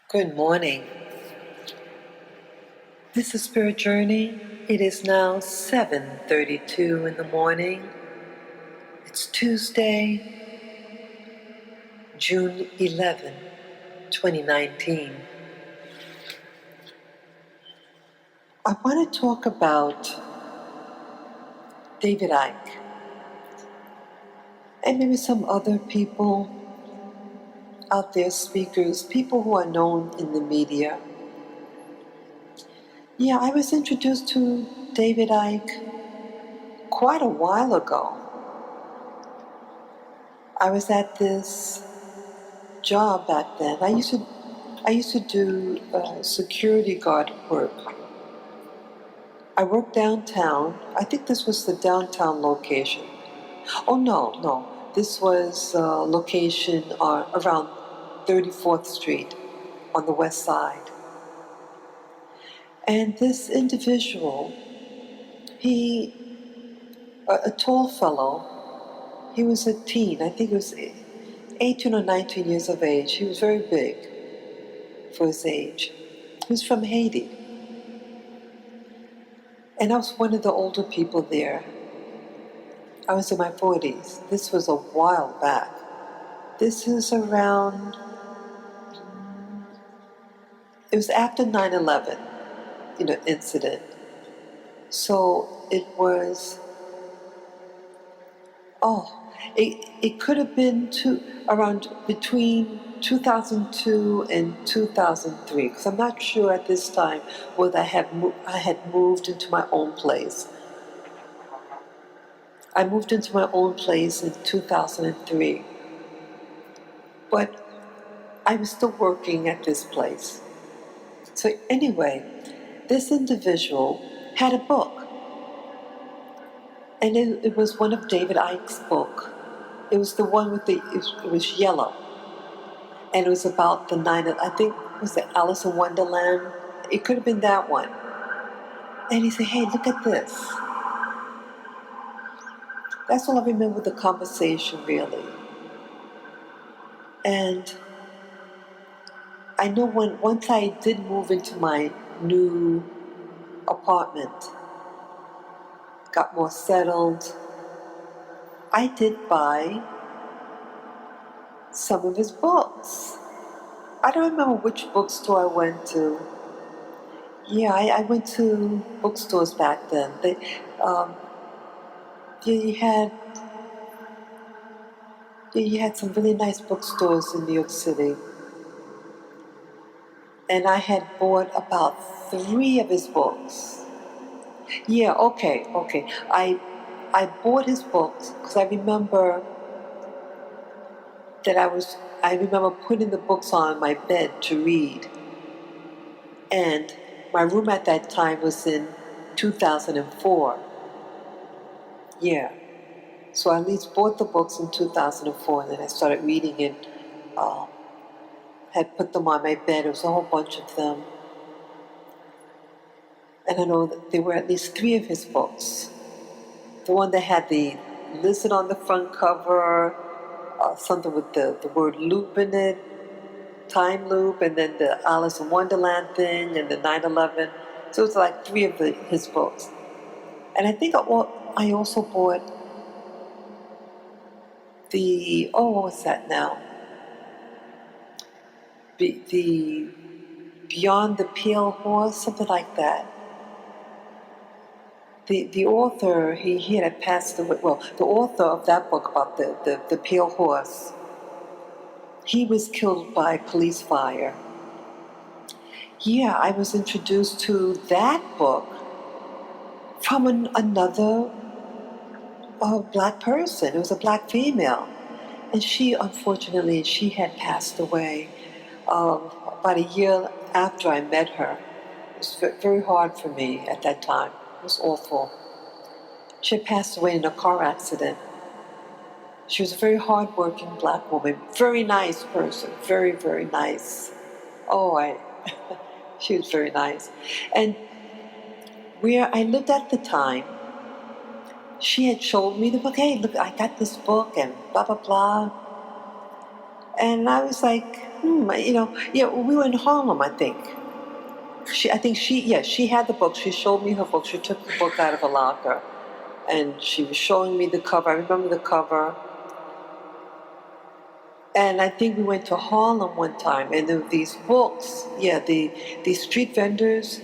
Good morning. This is Spirit Journey. It is now 7:32 in the morning. It's Tuesday, June 11, 2019. I want to talk about David Icke and maybe some other people out there, speakers, people who are known in the media. Yeah, I was introduced to David Icke quite a while ago. I was at this job back then. I used to do security guard work. I worked downtown. I think this was the downtown location. Oh no. This was location around 34th Street on the west side. And this individual, he, a tall fellow, he was a teen. I think he was 18 or 19 years of age. He was very big for his age. He was from Haiti. And I was one of the older people there. I was in my 40s. This was a while back. This is around, it was after 9/11, incident. So it was, it could have been around between 2002 and 2003, because I'm not sure at this time whether I had moved into my own place. I moved into my own place in 2003, but I was still working at this place. So anyway, this individual had a book, and it was one of David Icke's book. It was the one with it was yellow, and it was about I think, was it Alice in Wonderland? It could have been that one. And he said, hey, look at this. That's all I remember the conversation, really. And I know once I did move into my new apartment, got more settled, I did buy some of his books. I don't remember which bookstore I went to. Yeah, I went to bookstores back then. You had you had some really nice bookstores in New York City, and I had bought about 3 of his books. Yeah, okay. I bought his books because I remember I remember putting the books on my bed to read. And my room at that time was in 2004. Yeah. So I at least bought the books in 2004, and then I started reading it. Uh, had put them on my bed. It was a whole bunch of them. And I know that there were at least 3 of his books. The one that had the lizard on the front cover, something with the word loop in it, time loop, and then the Alice in Wonderland thing, and the 9/11. So it was like 3 of his books. And I think I also bought what was that now? The Beyond the Pale Horse, something like that. The author, he had passed away. Well, the author of that book about the Pale Horse, he was killed by police fire. Yeah, I was introduced to that book from another black person. It was a black female. And unfortunately, she had passed away about a year after I met her. It was very hard for me at that time. It was awful. She had passed away in a car accident. She was a very hardworking black woman, very nice person, very, very nice. She was very nice. And where I lived at the time, she had showed me the book. Hey, look, I got this book and blah, blah, blah. And I was like, yeah, we were in Harlem, I think. She had the book. She showed me her book. She took the book out of a locker, and she was showing me the cover. I remember the cover. And I think we went to Harlem one time, and there were these books. Yeah, the street vendors,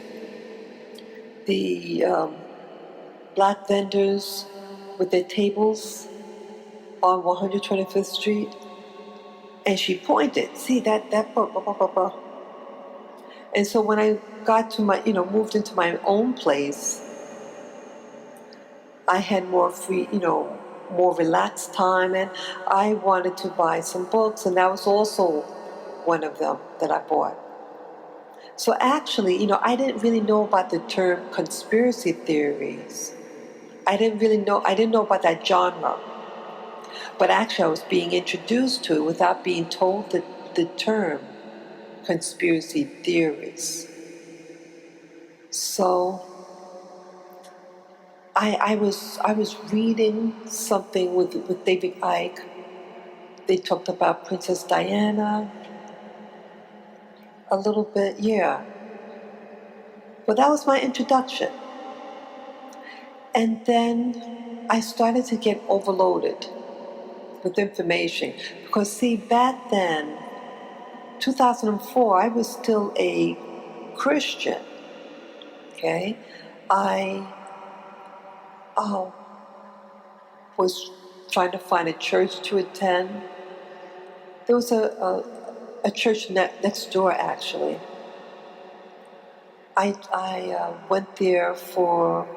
the black vendors with their tables on 125th Street. And she pointed, see that book, blah, blah, blah, blah. And so when I got to moved into my own place, I had more free, more relaxed time, and I wanted to buy some books, and that was also one of them that I bought. So actually, I didn't really know about the term conspiracy theories. I didn't know about that genre. But actually, I was being introduced to it without being told the term conspiracy theories. So I was reading something with David Icke. They talked about Princess Diana a little bit, yeah. But that was my introduction. And then I started to get overloaded with information. Because, see, back then, 2004, I was still a Christian, okay? I was trying to find a church to attend. There was a church next door, actually. I went there for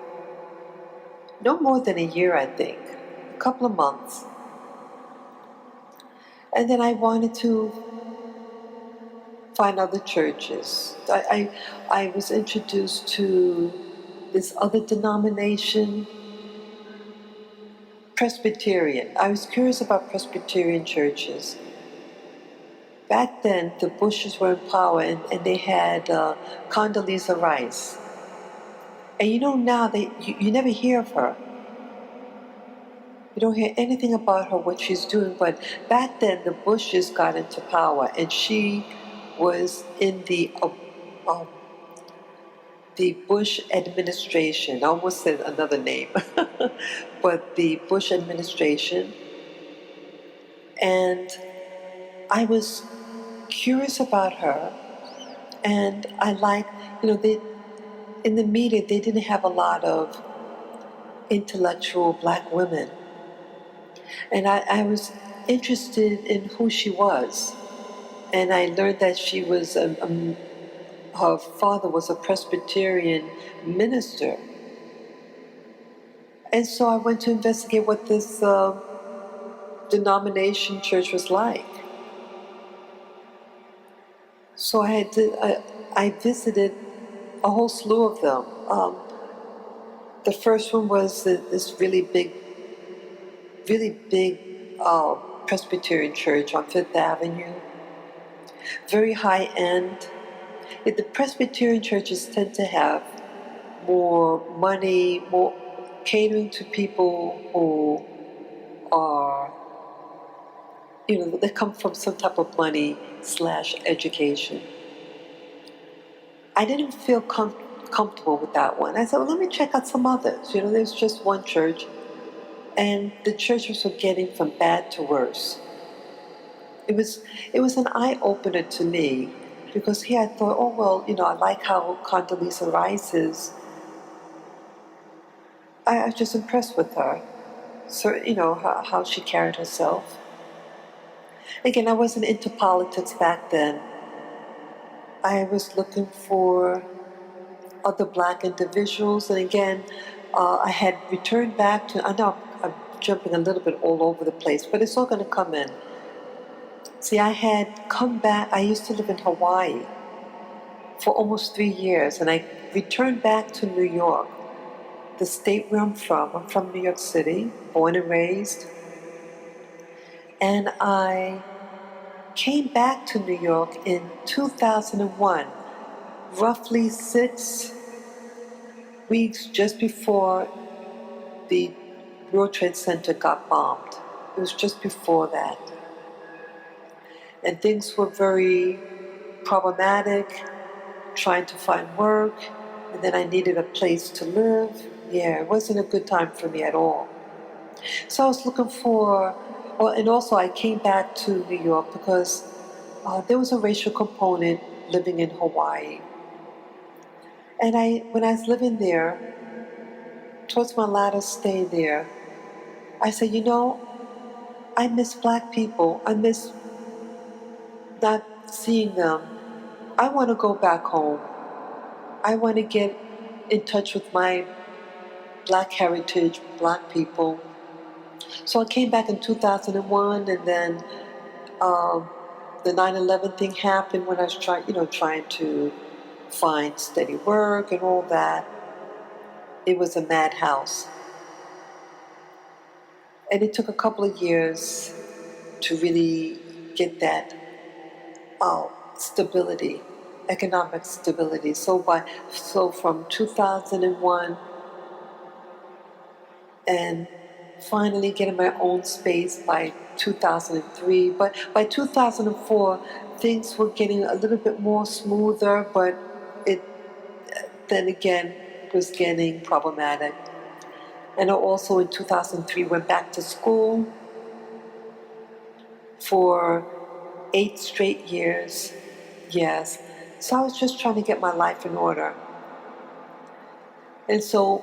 no more than a year, I think, a couple of months. And then I wanted to find other churches. I was introduced to this other denomination, Presbyterian. I was curious about Presbyterian churches. Back then, the Bushes were in power, and they had Condoleezza Rice. And now you never hear of her. You don't hear anything about her, what she's doing. But back then, the Bushes got into power, and she was in the Bush administration. I almost said another name, but the Bush administration. And I was curious about her, and I like, they in the media they didn't have a lot of intellectual black women, and I was interested in who she was, and I learned that she was her father was a Presbyterian minister, and so I went to investigate what this denomination church was like. So I visited a whole slew of them. The first one was this really big Presbyterian church on Fifth Avenue, very high end. The Presbyterian churches tend to have more money, more catering to people who are, they come from some type of money / education. I didn't feel comfortable with that one. I said, well, let me check out some others. There's just one church, and the churches were getting from bad to worse. It was an eye opener to me, because here I thought, oh well, I like how Condoleezza Rice is. I was just impressed with her. So how she carried herself. Again, I wasn't into politics back then. I was looking for other black individuals, and again, I had returned back to. I know I'm jumping a little bit all over the place, but it's all going to come in. See, I had come back. I used to live in Hawaii for almost 3 years, and I returned back to New York, the state where I'm from. I'm from New York City, born and raised. And I came back to New York in 2001, roughly 6 weeks just before the World Trade Center got bombed. It was just before that. and things were very problematic, trying to find work, and then I needed a place to live. Yeah, it wasn't a good time for me at all. So I was looking for, well, and also I came back to New York because there was a racial component living in Hawaii. And when I was living there, towards my latter stay there, I said, I miss black people. I miss not seeing them. I want to go back home. I want to get in touch with my black heritage, black people. So I came back in 2001, and then the 9/11 thing happened when I was trying to find steady work and all that. It was a madhouse. And it took a couple of years to really get that stability, economic stability. So from 2001 and finally getting my own space by 2003. But by 2004, things were getting a little bit more smoother, but it then again was getting problematic. And I also in 2003 went back to school for 8 straight years. Yes. So I was just trying to get my life in order. And so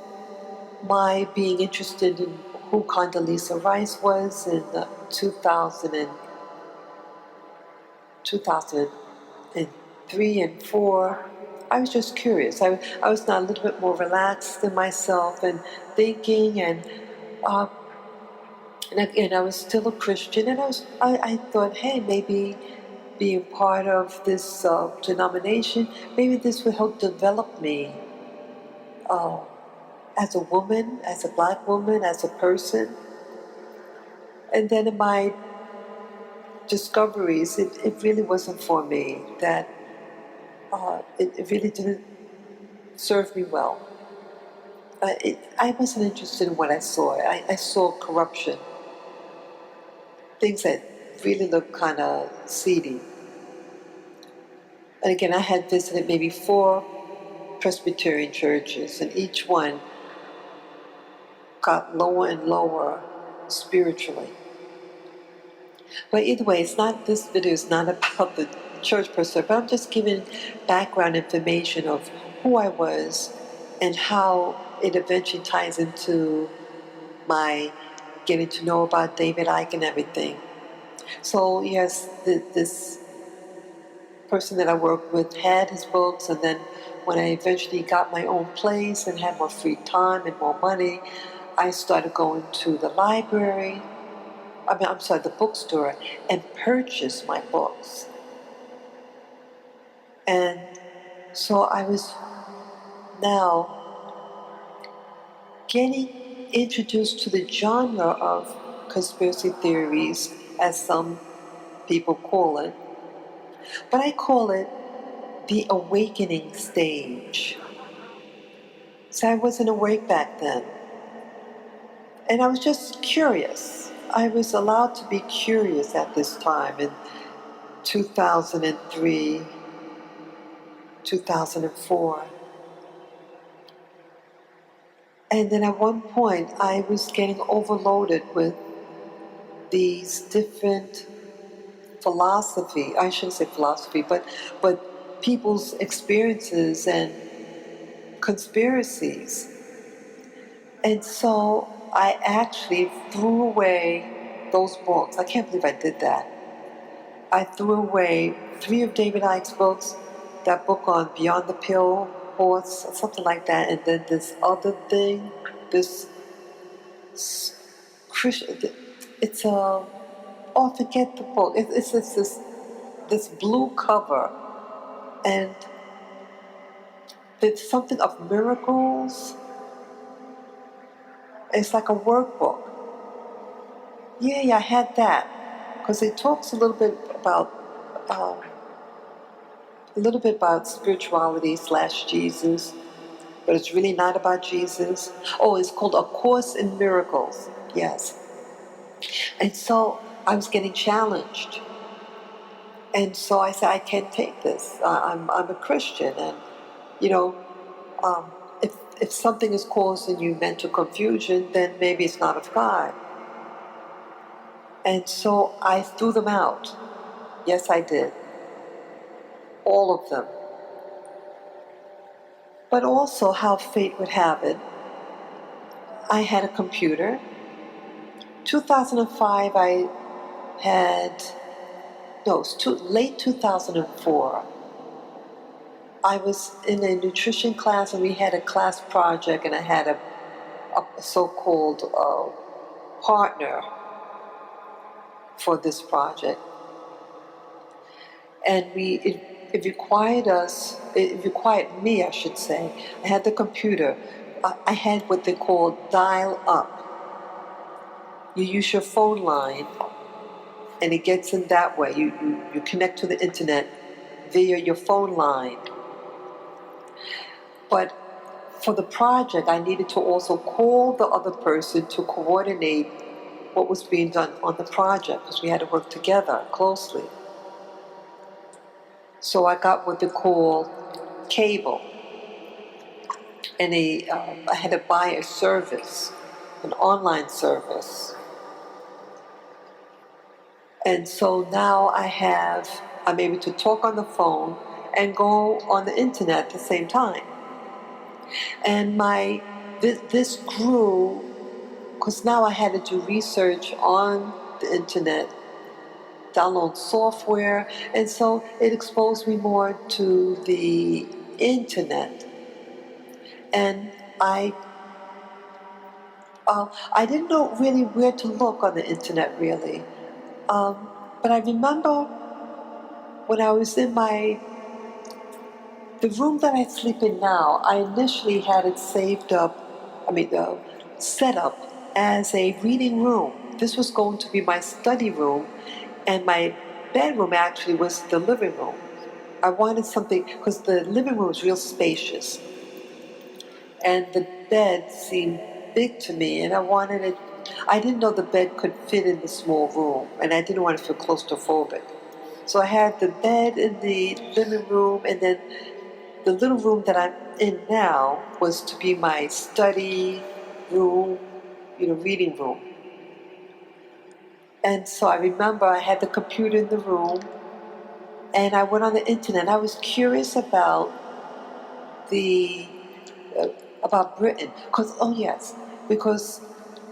my being interested in who Condoleezza Rice was in 2003 and 4, I was just curious. I was now a little bit more relaxed in myself and thinking, uh, and I was still a Christian, and I thought, hey, maybe being part of this denomination, maybe this would help develop me uh, as a woman, as a black woman, as a person. And then in my discoveries, it really wasn't for me, that it really didn't serve me well. I wasn't interested in what I saw. I saw corruption, things that really looked kind of seedy. And again, I had visited maybe 4 Presbyterian churches, and each one got lower and lower spiritually. But either way, this video is not about the church per se, but I'm just giving background information of who I was and how it eventually ties into my getting to know about David Icke and everything. So yes, this person that I worked with had his books, and then when I eventually got my own place and had more free time and more money, I started going to the library. I'm sorry, the bookstore, and purchase my books. And so I was now getting introduced to the genre of conspiracy theories, as some people call it. But I call it the awakening stage. So I wasn't awake back then. And I was just curious. I was allowed to be curious at this time in 2003, 2004. And then at one point, I was getting overloaded with these different I shouldn't say philosophy, but people's experiences and conspiracies. And so I actually threw away those books. I can't believe I did that. I threw away 3 of David Icke's books, that book on Beyond the Pale Horse, something like that, and then this other thing, this Christian, it's a, oh, forget the book. It's this blue cover, and it's something of miracles. It's like a workbook. Yeah, I had that, because it talks um, a little bit about spirituality / Jesus, but it's really not about Jesus. Oh, it's called A Course in Miracles. Yes. And so I was getting challenged. And so I said, I can't take this. I'm a Christian, and you know, um, if something is causing you mental confusion, then maybe it's not of God. And so I threw them out. Yes, I did. All of them. But also, how fate would have it, I had a computer. 2005, I had, no, it was late 2004. I was in a nutrition class and we had a class project, and I had a so-called partner for this project. And it required it required me, I should say. I had the computer. I had what they call dial up. You use your phone line, and it gets in that way. You connect to the internet via your phone line. But for the project, I needed to also call the other person to coordinate what was being done on the project, because we had to work together closely. So I got what they call cable, and I had to buy a service, an online service. And so now I'm able to talk on the phone and go on the internet at the same time. And this grew because now I had to do research on the internet, download software, and so it exposed me more to the internet. And I didn't know really where to look on the internet, really. But I remember when I was in the room that I sleep in now, I initially had it set up as a reading room. This was going to be my study room, and my bedroom actually was the living room. I wanted something, because the living room was real spacious, and the bed seemed big to me, and I wanted it. I didn't know the bed could fit in the small room, and I didn't want to feel claustrophobic. So I had the bed in the living room, and then the little room that I'm in now was to be my study room, reading room. And so I remember I had the computer in the room, and I went on the internet. I was curious the uh, about Britain, because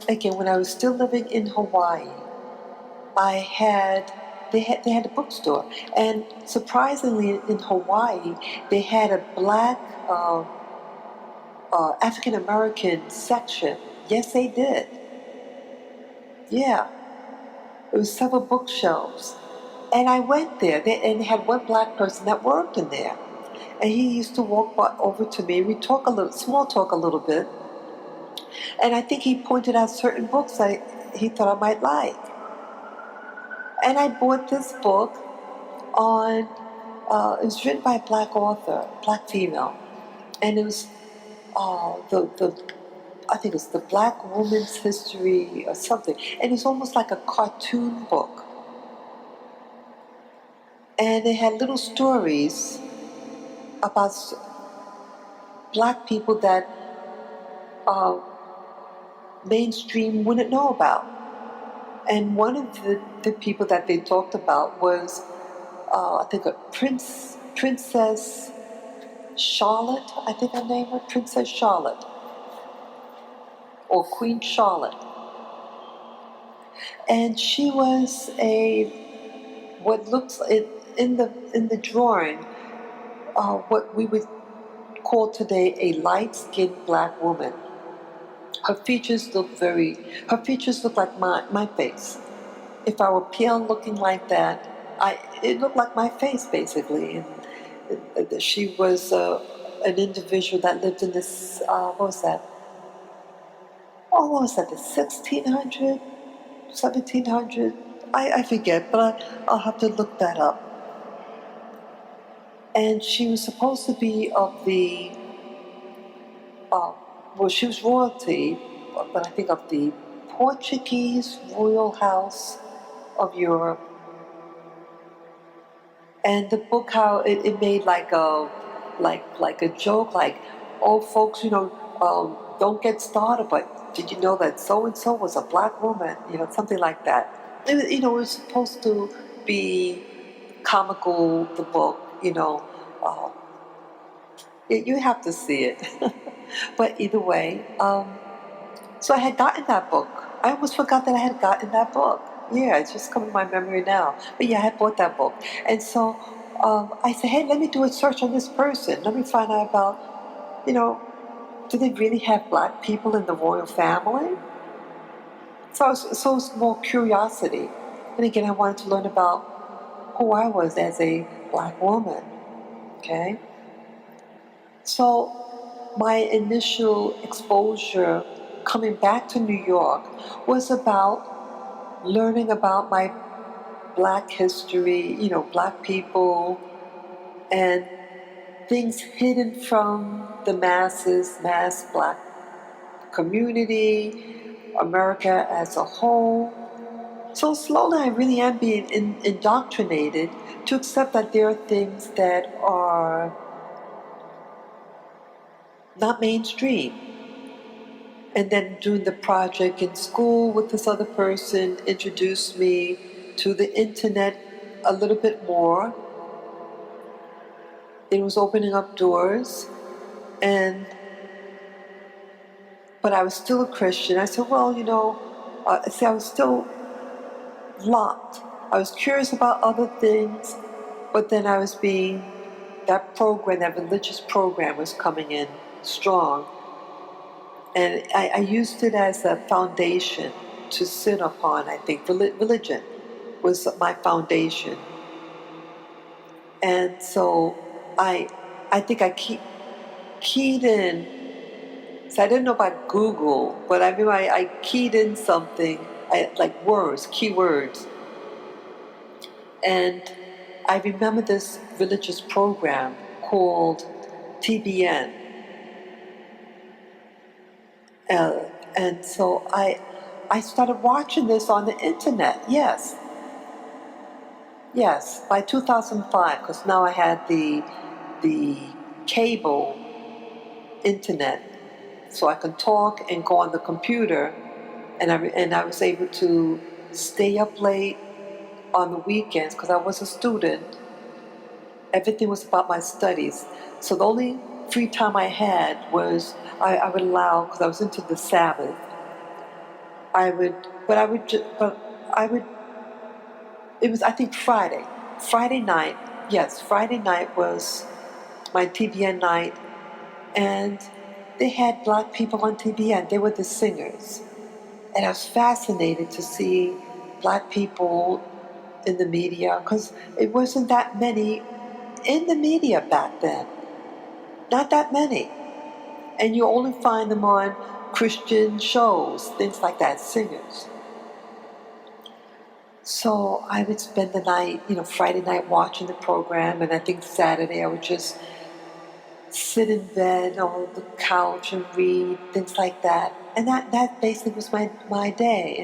again, when I was still living in Hawaii, I had they had a bookstore, and surprisingly, in Hawaii, they had a black African American section. Yes, they did. Yeah, it was several bookshelves, and I went there. And they had one black person that worked in there, and he used to walk over to me. We talk small talk a little bit, and I think he pointed out certain books he thought I might like, and I bought this book on. It was written by a black author, black female, and it was the I think it's the Black Woman's History or something, and it's almost like a cartoon book, and it had little stories about black people that uh, mainstream wouldn't know about. And one of the people that they talked about was, I think, Princess Charlotte. I think her name was Princess Charlotte, or Queen Charlotte. And she was what looks in the drawing, what we would call today a light-skinned black woman. Her features her features look like my face. If I were pale looking like that, it looked like my face, basically. And she was an individual that lived in this, what was that? Oh, what was that, the 1600, 1700? I forget, but I'll have to look that up. And she was supposed to be of she was royalty, but I think of the Portuguese royal house of Europe. And the book, how it made like a joke, like, oh folks, don't get started, but did you know that so and so was a black woman, something like that. It was supposed to be comical, the book, uh, you have to see it. But either way, so I had gotten that book. I almost forgot that I had gotten that book. Yeah, it's just coming to my memory now. But yeah, I had bought that book. And so I said, hey, let me do a search on this person. Let me find out about, do they really have black people in the royal family? So it's more curiosity. And again, I wanted to learn about who I was as a black woman. Okay? So my initial exposure coming back to New York was about learning about my black history, black people, and things hidden from the mass black community, America as a whole. So slowly I really am being indoctrinated to accept that there are things that are not mainstream. And then doing the project in school with this other person introduced me to the internet a little bit more. It was opening up doors, and but I was still a Christian. I said, well, see, I was still locked. I was curious about other things, but then I was that religious program was coming in strong. And I used it as a foundation to sit upon. I think religion was my foundation. And so I think keyed in. So I didn't know about Google, but I remember I keyed in something, like keywords. And I remember this religious program called TBN. Uh, and so I started watching this on the internet. Yes, by 2005, because now I had the cable internet, so I could talk and go on the computer, and I was able to stay up late on the weekends because I was a student. Everything was about my studies, so the only free time I had was I would allow, because I was into the Sabbath. I would, but I would, but I would. It was, I think, Friday night. Yes, Friday night was my TBN night, and they had black people on TBN. They were the singers. And I was fascinated to see black people in the media, because it wasn't that many in the media back then. Not that many. And you only find them on Christian shows, things like that, singers. So I would spend the night, Friday night watching the program, and I think Saturday I would just sit in bed on the couch and read, things like that. And that basically was my day.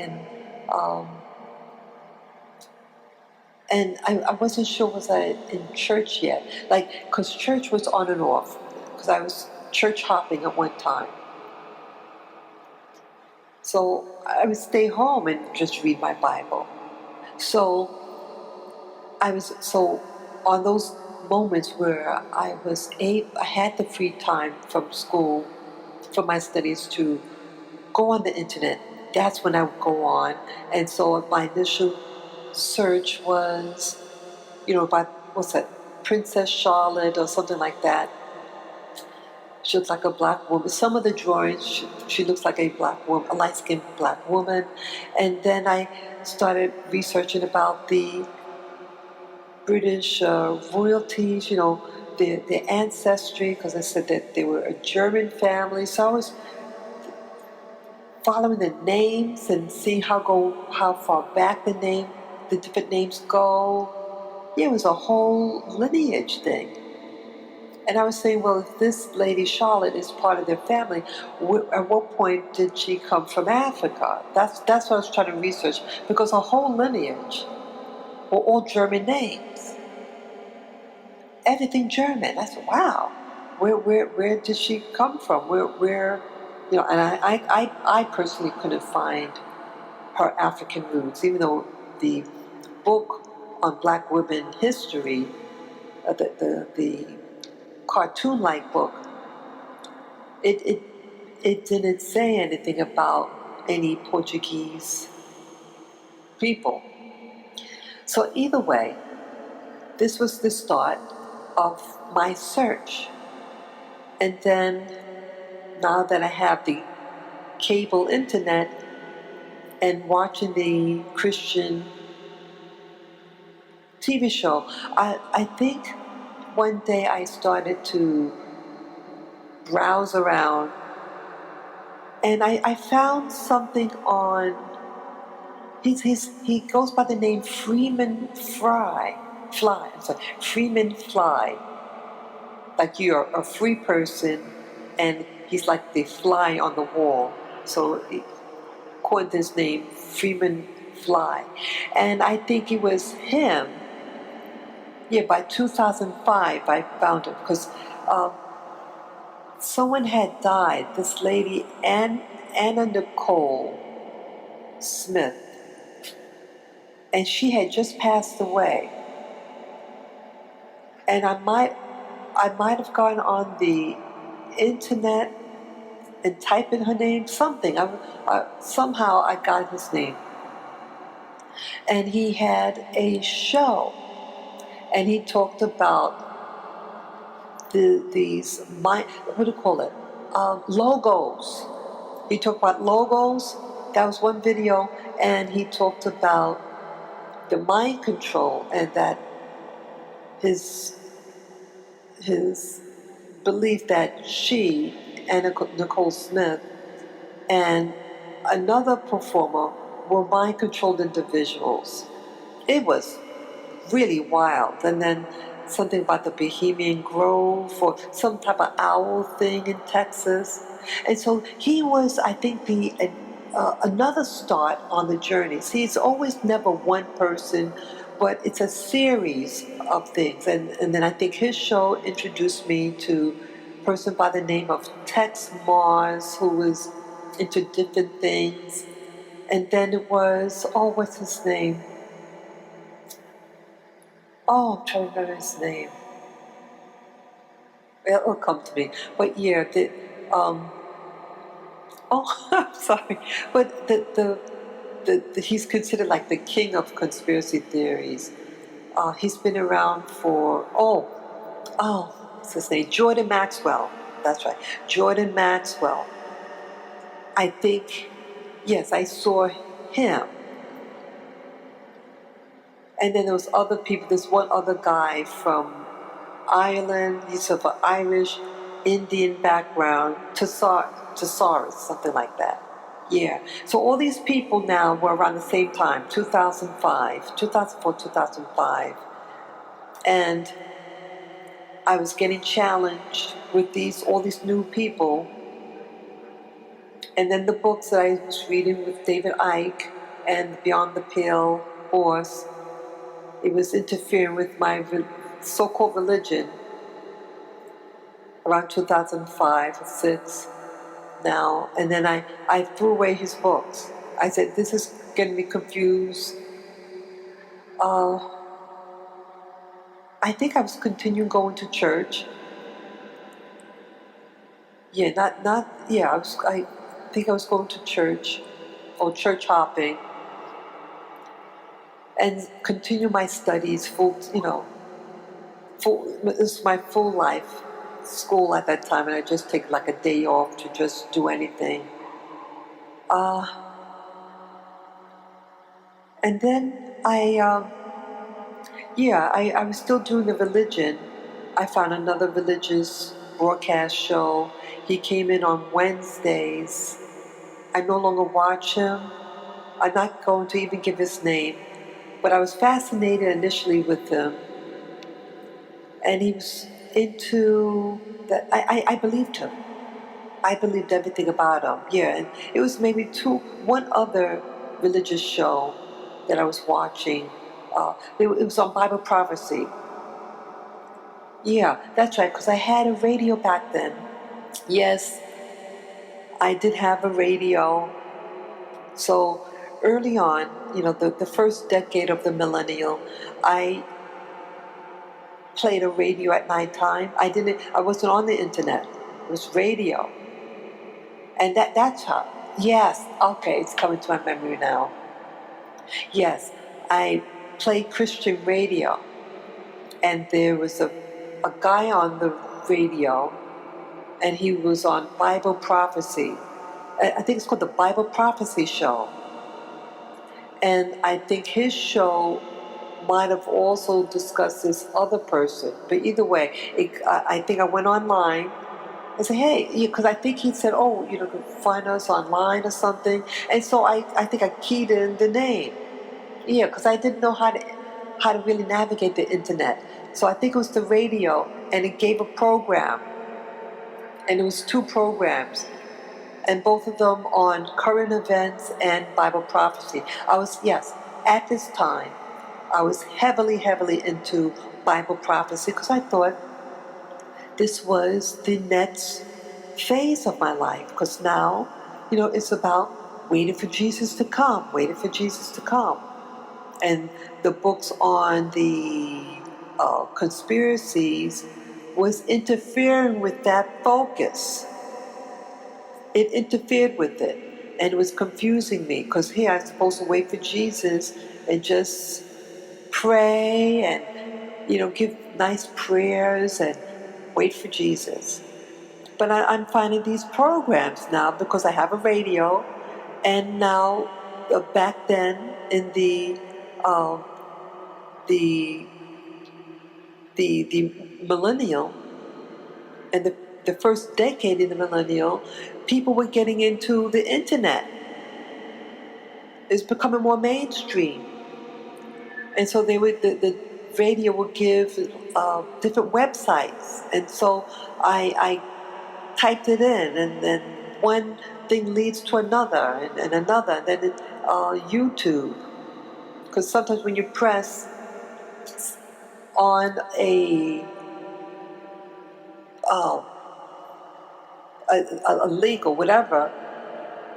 And I wasn't sure was I in church yet, like, because church was on and off, because I was church hopping at one time. So I would stay home and just read my Bible. So so on those moments where I had the free time from school, from my studies, to go on the internet. That's when I would go on. And so my initial search was, about, what's that, Princess Charlotte or something like that. She looks like a black woman. Some of the drawings, she looks like a black woman, a light-skinned black woman. And then I started researching about the British royalties, their ancestry, because I said that they were a German family. So I was following the names and seeing how far back the different names go. Yeah, it was a whole lineage thing. And I was saying, well, if this lady Charlotte is part of their family, at what point did she come from Africa? That's what I was trying to research, because a whole lineage were all German names. everything German. I said, wow, where did she come from? Where, and I personally couldn't find her African roots, even though the book on Black women history, the cartoon-like book, it, it, it didn't say anything about any Portuguese people. So either way, this was the start of my search. And then now that I have the cable internet and watching the Christian TV show, I think one day I started to browse around and I found something on, he goes by the name Freeman Fly. Like you're a free person and he's like the fly on the wall. So according to his name, Freeman Fly. And I think it was him. Yeah, by 2005 I found it because someone had died. This lady, Anna Nicole Smith, and she had just passed away. And I might have gone on the internet and type in her name, something. Somehow I got his name. And he had a show, and he talked about what do you call it? Logos. He talked about logos. That was one video, and he talked about the mind control and that his belief that she, Anna Nicole Smith, and another performer were mind controlled individuals. It was really wild. And then something about the Bohemian Grove or some type of owl thing in Texas. And so he was, I think, the another start on the journey. See, it's always never one person, but it's a series of things. And then I think his show introduced me to a person by the name of Tex Mars, who was into different things. And then it was, what's his name? I'm trying to remember his name. It'll come to me. But yeah, I'm sorry. But he's considered like the king of conspiracy theories. He's been around for, what's his name? Jordan Maxwell. That's right. Jordan Maxwell. I think, yes, I saw him. And then there was other people. There's one other guy from Ireland. He's of an Irish, Indian background. Tasaris, something like that. Yeah. So all these people now were around the same time, 2004, 2005. And I was getting challenged with all these new people. And then the books that I was reading with David Icke and Beyond the Pale Horse, it was interfering with my so-called religion around 2005 or 6 now. And then I threw away his books. I said, this is getting me confused. I think I was continuing going to church. Yeah, I think I was going to church or church hopping and continue my studies this is my full life school at that time, and I just take like a day off to just do anything. And then I was still doing the religion. I found another religious broadcast show. He came in on Wednesdays. I no longer watch him. I'm not going to even give his name, but I was fascinated initially with him. And he was into that. I believed him. I believed everything about him. Yeah, and it was maybe one other religious show that I was watching. It was on Bible prophecy. Yeah, that's right, because I had a radio back then. Yes, I did have a radio. So early on, the first decade of the millennial, I played a radio at nighttime. I wasn't on the internet. It was radio. And that's how, yes, okay, it's coming to my memory now. Yes, I played Christian radio, and there was a guy on the radio, and he was on Bible prophecy. I think it's called the Bible Prophecy Show. And I think his show might have also discussed this other person. But either way, I think I went online and said, hey, because I think he said, oh, you can find us online or something. And so I think I keyed in the name. Yeah, because I didn't know how to really navigate the internet. So I think it was the radio, and it gave a program, and it was two programs, and both of them on current events and Bible prophecy. Yes, at this time, I was heavily, heavily into Bible prophecy because I thought this was the next phase of my life. Because now, it's about waiting for Jesus to come, waiting for Jesus to come. And the books on the conspiracies was interfering with that focus. It interfered with it, and it was confusing me because here I'm supposed to wait for Jesus and just pray and give nice prayers and wait for Jesus. But I'm finding these programs now because I have a radio, and now back then in um, the the millennial and the first decade in the millennial, people were getting into the internet. It's becoming more mainstream, and so the radio would give different websites, and so I typed it in, and then one thing leads to another, and another, and then YouTube, because sometimes when you press on uh, a link or whatever,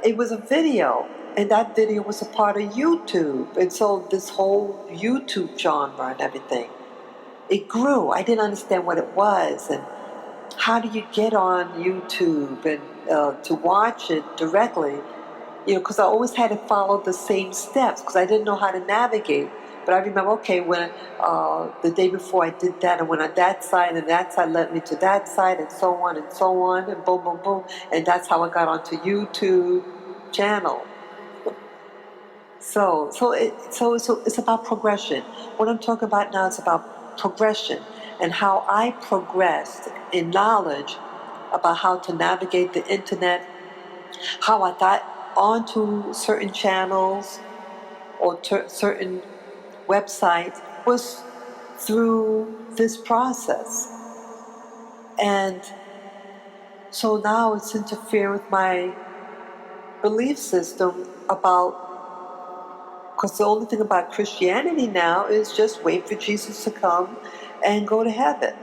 it was a video, and that video was a part of YouTube, and so this whole YouTube genre and everything, it grew. I didn't understand what it was, and how do you get on YouTube and to watch it directly? Because I always had to follow the same steps because I didn't know how to navigate. But I remember, okay, when the day before I did that, I went on that side, and that side led me to that side, and so on and so on, and boom, boom, boom, and that's how I got onto YouTube channel. So it's about progression. What I'm talking about now is about progression and how I progressed in knowledge about how to navigate the internet, how I got onto certain channels or certain websites was through this process. And so now it's interfering with my belief system about, because the only thing about Christianity now is just wait for Jesus to come and go to heaven.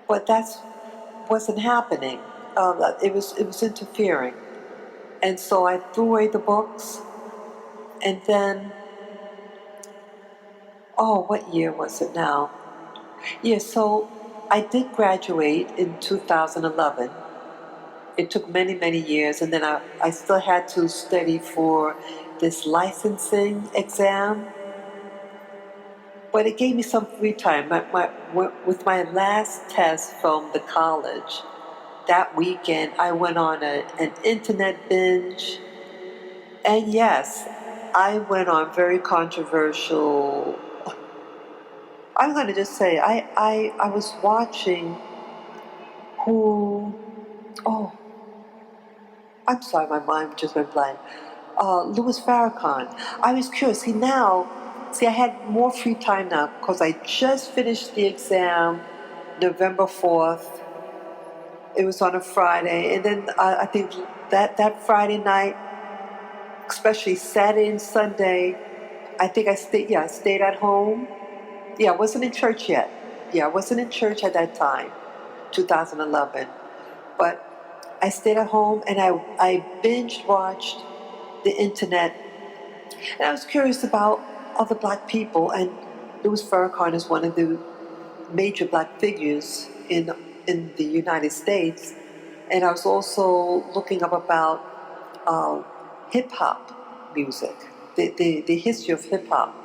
But that wasn't happening. It was interfering. And so I threw away the books, and then, oh, what year was it now? Yeah, so I did graduate in 2011. It took many, many years, and then I still had to study for this licensing exam, but it gave me some free time. With my last test from the college, that weekend I went on an internet binge, and yes, I went on very controversial. I'm going to just say I was watching who. Oh, I'm sorry, my mind just went blank. Louis Farrakhan. I was curious. I had more free time now because I just finished the exam November 4th. It was on a Friday. And then I think that Friday night, especially Saturday and Sunday, I think I stayed at home. Yeah, I wasn't in church yet. Yeah, I wasn't in church at that time, 2011. But I stayed at home and I binge watched the internet. And I was curious about other black people. And Louis Farrakhan is one of the major black figures in the United States. And I was also looking up about uh, hip hop music, the history of hip hop.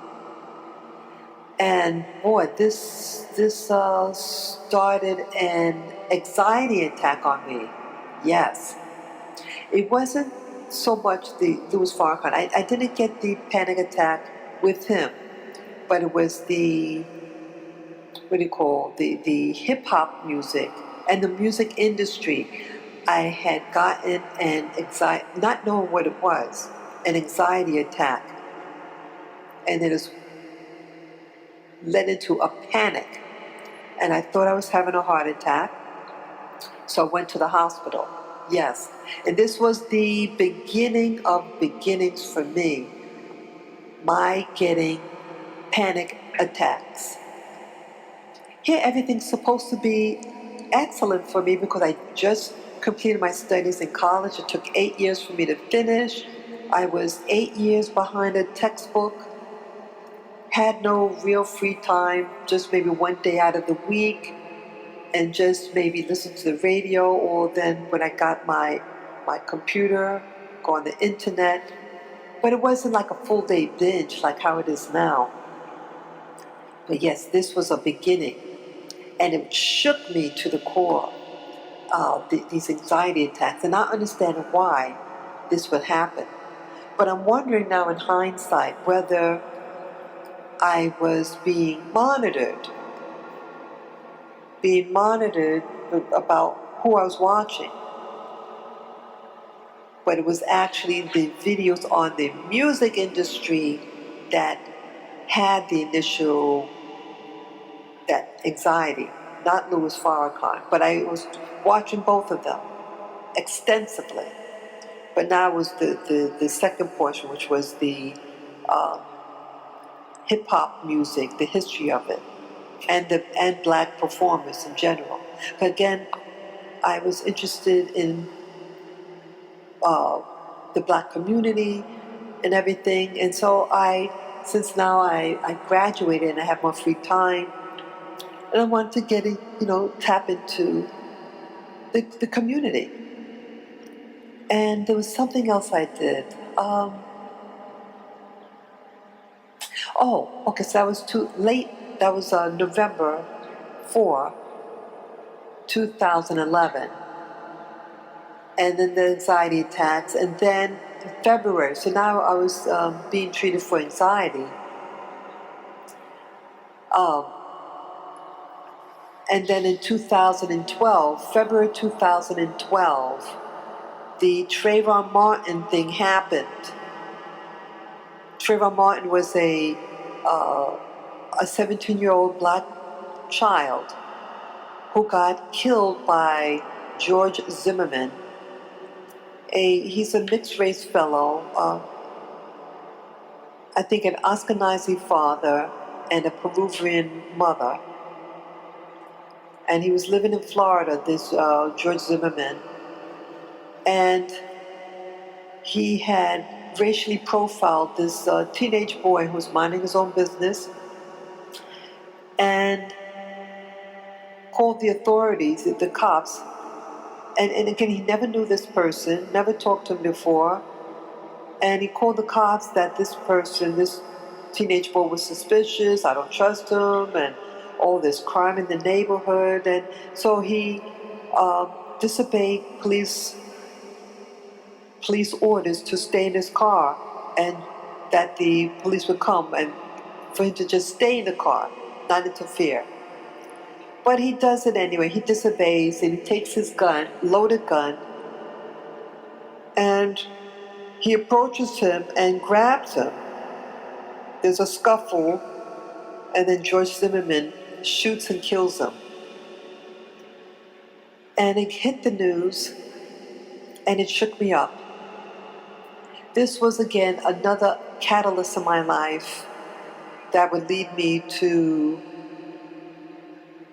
And boy, this started an anxiety attack on me. Yes, it wasn't so much the Louis Farrakhan. I didn't get the panic attack with him, but it was the what do you call the hip hop music and the music industry. I had gotten an anxiety, not knowing what it was, an anxiety attack, and it has led into a panic. And I thought I was having a heart attack, so I went to the hospital. Yes, and this was the beginning of beginnings for me. My getting panic attacks. Here, everything's supposed to be excellent for me because I just completed my studies in college. It took 8 years for me to finish. I was 8 years behind a textbook, had no real free time, just maybe one day out of the week, and just maybe listen to the radio, or then when I got my computer, go on the internet. But it wasn't like a full day binge like how it is now. But yes, this was a beginning, and it shook me to the core. These anxiety attacks, and not understanding why this would happen. But I'm wondering now in hindsight whether I was being monitored about who I was watching. But it was actually the videos on the music industry that had the initial that anxiety, not Louis Farrakhan. But I was watching both of them extensively. But now was the second portion, which was the uh, hip hop music, the history of it, and black performers in general. But again, I was interested in uh, the black community and everything, and so since now I graduated and I have more free time, and I want to get it, tap into the community. And there was something else I did. Oh, okay, so that was too late. That was November 4, 2011. And then the anxiety attacks. And then February, so now I was being treated for anxiety. Um, and then in 2012, February 2012, the Trayvon Martin thing happened. Trayvon Martin was a 17-year-old black child who got killed by George Zimmerman. He's a mixed race fellow, I think an Ashkenazi father and a Peruvian mother. And he was living in Florida, this George Zimmerman. And he had racially profiled this teenage boy who was minding his own business and called the authorities, the cops. And again, he never knew this person, never talked to him before. And he called the cops that this person, this teenage boy, was suspicious, I don't trust him, and all this crime in the neighborhood. And so he disobeyed police orders to stay in his car, and that the police would come and for him to just stay in the car, not interfere. But he does it anyway. He disobeys and he takes his gun, loaded gun, and he approaches him and grabs him. There's a scuffle, and then George Zimmerman shoots and kills him. And it hit the news, and it shook me up. This was again another catalyst in my life that would lead me to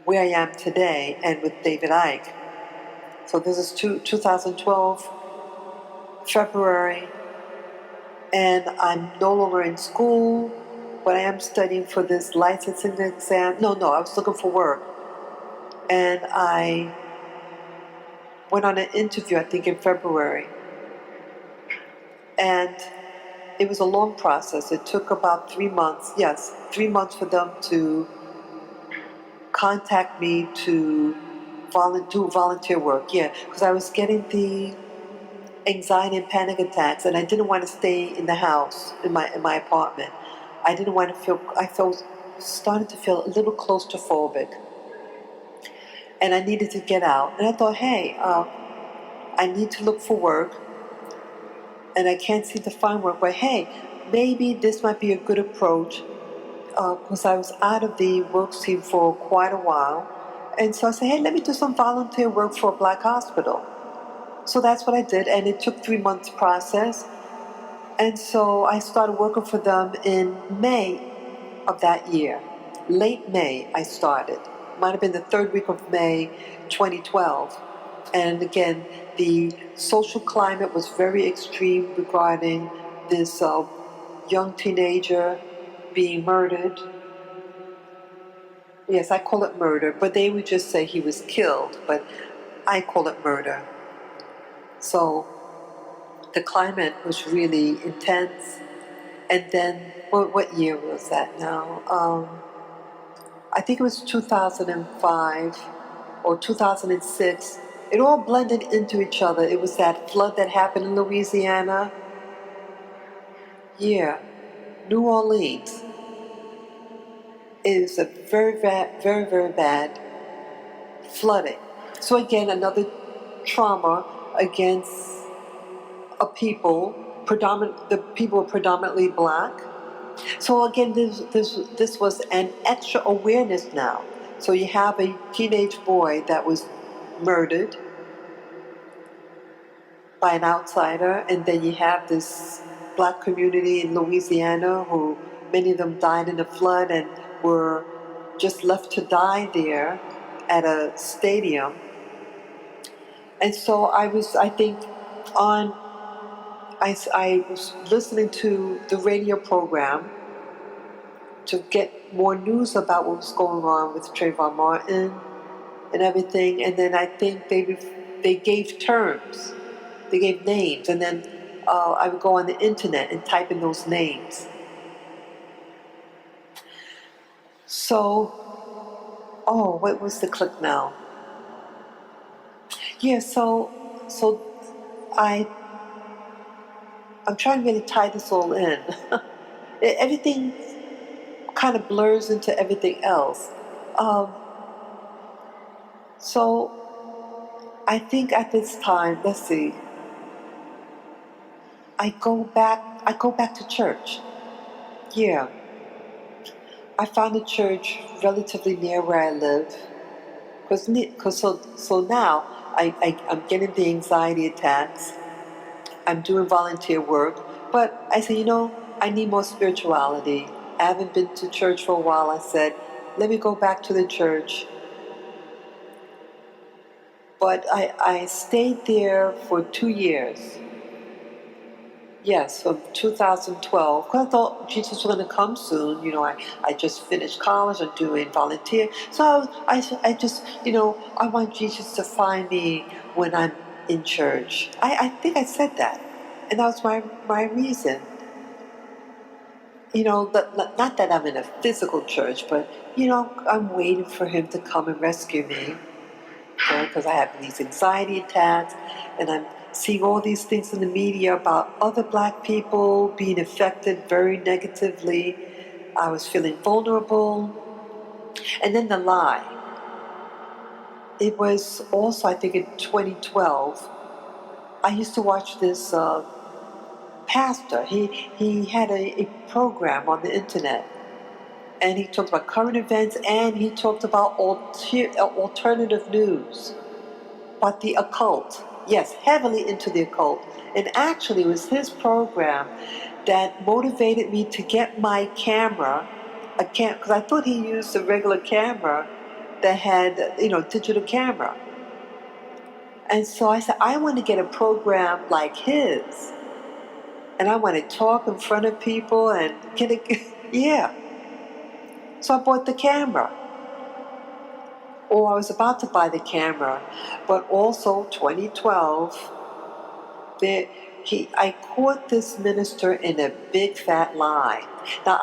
where I am today and with David Icke. So this is 2012, February, and I'm no longer in school, but I am studying for this licensing exam. No, I was looking for work. And I went on an interview, I think in February. And it was a long process. It took about 3 months. Yes, 3 months for them to contact me to do volunteer work. Yeah, because I was getting the anxiety and panic attacks, and I didn't want to stay in the house, in my apartment. I didn't want to feel. I felt started to feel a little claustrophobic, and I needed to get out. And I thought, hey, I need to look for work, and I can't seem to find work. But hey, maybe this might be a good approach, because I was out of the work scene for quite a while. And so I said, hey, let me do some volunteer work for a black hospital. So that's what I did, and it took 3 months process. And so I started working for them in May of that year. Late May, I started. Might have been the third week of May 2012. And again, the social climate was very extreme regarding this young teenager being murdered. Yes, I call it murder, but they would just say he was killed, but I call it murder. So the climate was really intense. And then, what year was that now? I think it was 2005 or 2006. It all blended into each other. It was that flood that happened in Louisiana. Yeah, New Orleans is a very bad flooding. So again, another trauma against a people, the people were predominantly black. So again, this was an extra awareness now. So you have a teenage boy that was murdered by an outsider, and then you have this black community in Louisiana who many of them died in a flood and were just left to die there at a stadium. And so I think, on, I was listening to the radio program to get more news about what was going on with Trayvon Martin and everything. And then I think they gave terms, they gave names, and then I would go on the internet and type in those names. So, what was the click now? Yeah, so I I'm trying to really tie this all in. Everything kind of blurs into everything else. Um, so I think at this time, let's see, I go back to church. Yeah. I found a church relatively near where I live. So now I'm getting the anxiety attacks. I'm doing volunteer work. But I said, I need more spirituality. I haven't been to church for a while. I said, let me go back to the church. But I stayed there for 2 years. Yes, from 2012. Because I thought Jesus was going to come soon. I just finished college. I'm doing volunteer. So I just, I want Jesus to find me when I'm in church. I think I said that. And that was my reason. Not that I'm in a physical church, but, I'm waiting for him to come and rescue me. Because I have these anxiety attacks, and I'm seeing all these things in the media about other black people being affected very negatively. I was feeling vulnerable. And then the lie. It was also, I think, in 2012. I used to watch this pastor. He had a program on the internet, and he talked about current events, and he talked about alternative news. But the occult, yes, heavily into the occult. And actually, it was his program that motivated me to get my camera, because I thought he used a regular camera that had, digital camera. And so I said, I want to get a program like his. And I want to talk in front of people and get it. Yeah. So I bought the camera. Or I was about to buy the camera. But also 2012, I caught this minister in a big fat lie. Now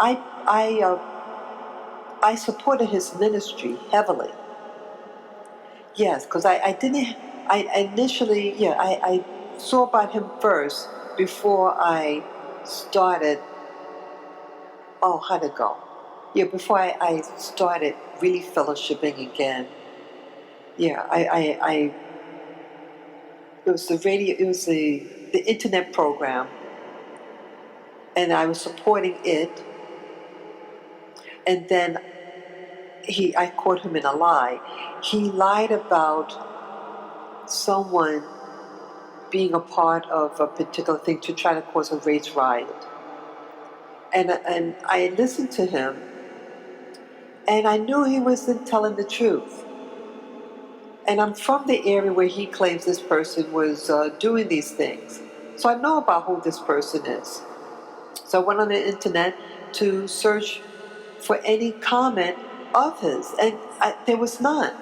I supported his ministry heavily. Yes, because I didn't. I initially, yeah, I saw about him first before I started. Oh, how'd it go? Yeah, before I started really fellowshipping again. Yeah, it was the radio, it was the internet program, and I was supporting it. And then I caught him in a lie. He lied about someone being a part of a particular thing to try to cause a race riot. And I listened to him, and I knew he wasn't telling the truth. And I'm from the area where he claims this person was doing these things. So I know about who this person is. So I went on the internet to search for any comment of his, and there was none.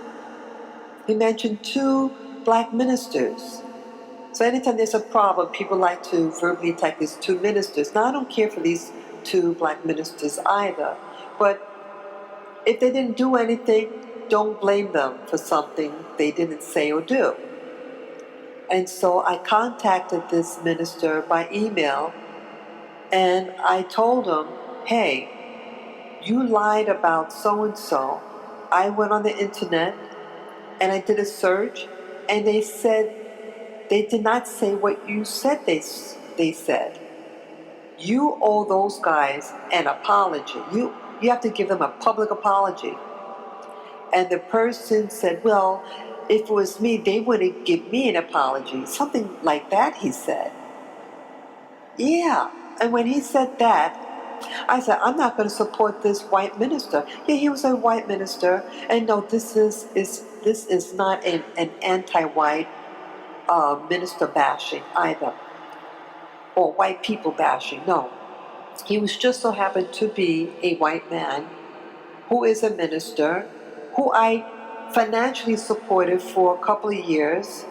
He mentioned 2 black ministers. So anytime there's a problem, people like to verbally attack these 2 ministers. Now, I don't care for these 2 black ministers either, but if they didn't do anything, don't blame them for something they didn't say or do. And so I contacted this minister by email, and I told him, hey, you lied about so-and-so. I went on the internet and I did a search, and they said they did not say what you said they said. You owe those guys an apology. You have to give them a public apology. And the person said, well, if it was me, they wouldn't give me an apology. Something like that, he said. Yeah. And when he said that, I said, I'm not going to support this white minister. Yeah, he was a white minister. And no, this is not an anti-white minister bashing either, or white people bashing. No. He was just so happened to be a white man who is a minister, who I financially supported for a couple of years.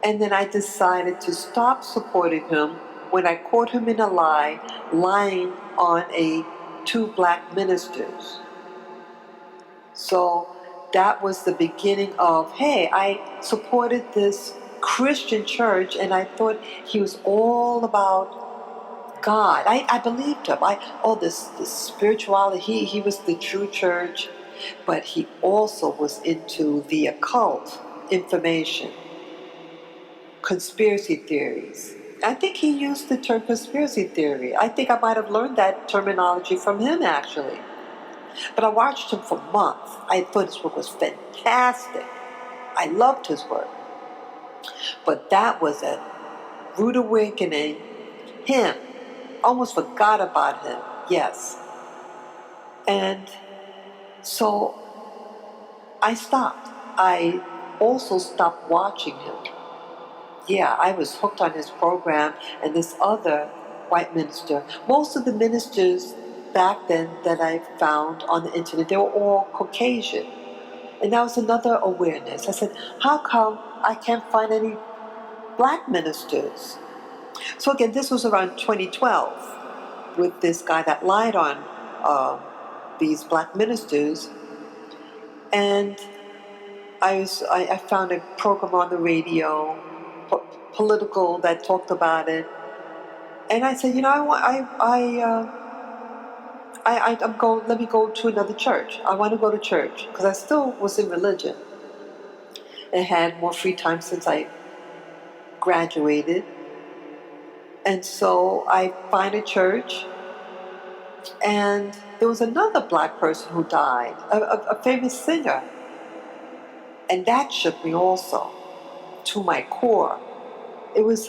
And then I decided to stop supporting him when I caught him in a lie, lying on 2 black ministers. So that was the beginning of, hey, I supported this Christian church, and I thought he was all about God. I believed him. This spirituality. He was the true church, but he also was into the occult information, conspiracy theories. I think he used the term conspiracy theory. I think I might have learned that terminology from him, actually. But I watched him for months. I thought his work was fantastic. I loved his work. But that was a rude awakening. Him. Almost forgot about him. Yes. And so I stopped. I also stopped watching him. Yeah, I was hooked on his program and this other white minister. Most of the ministers back then that I found on the internet, they were all Caucasian. And that was another awareness. I said, how come I can't find any black ministers? So again, this was around 2012 with this guy that lied on these black ministers. And I found a program on the radio, political, that talked about it. And I said, let me go to another church. I want to go to church because I still was in religion and had more free time since I graduated. And so I find a church, and there was another black person who died, a famous singer. And that shook me also to my core. It was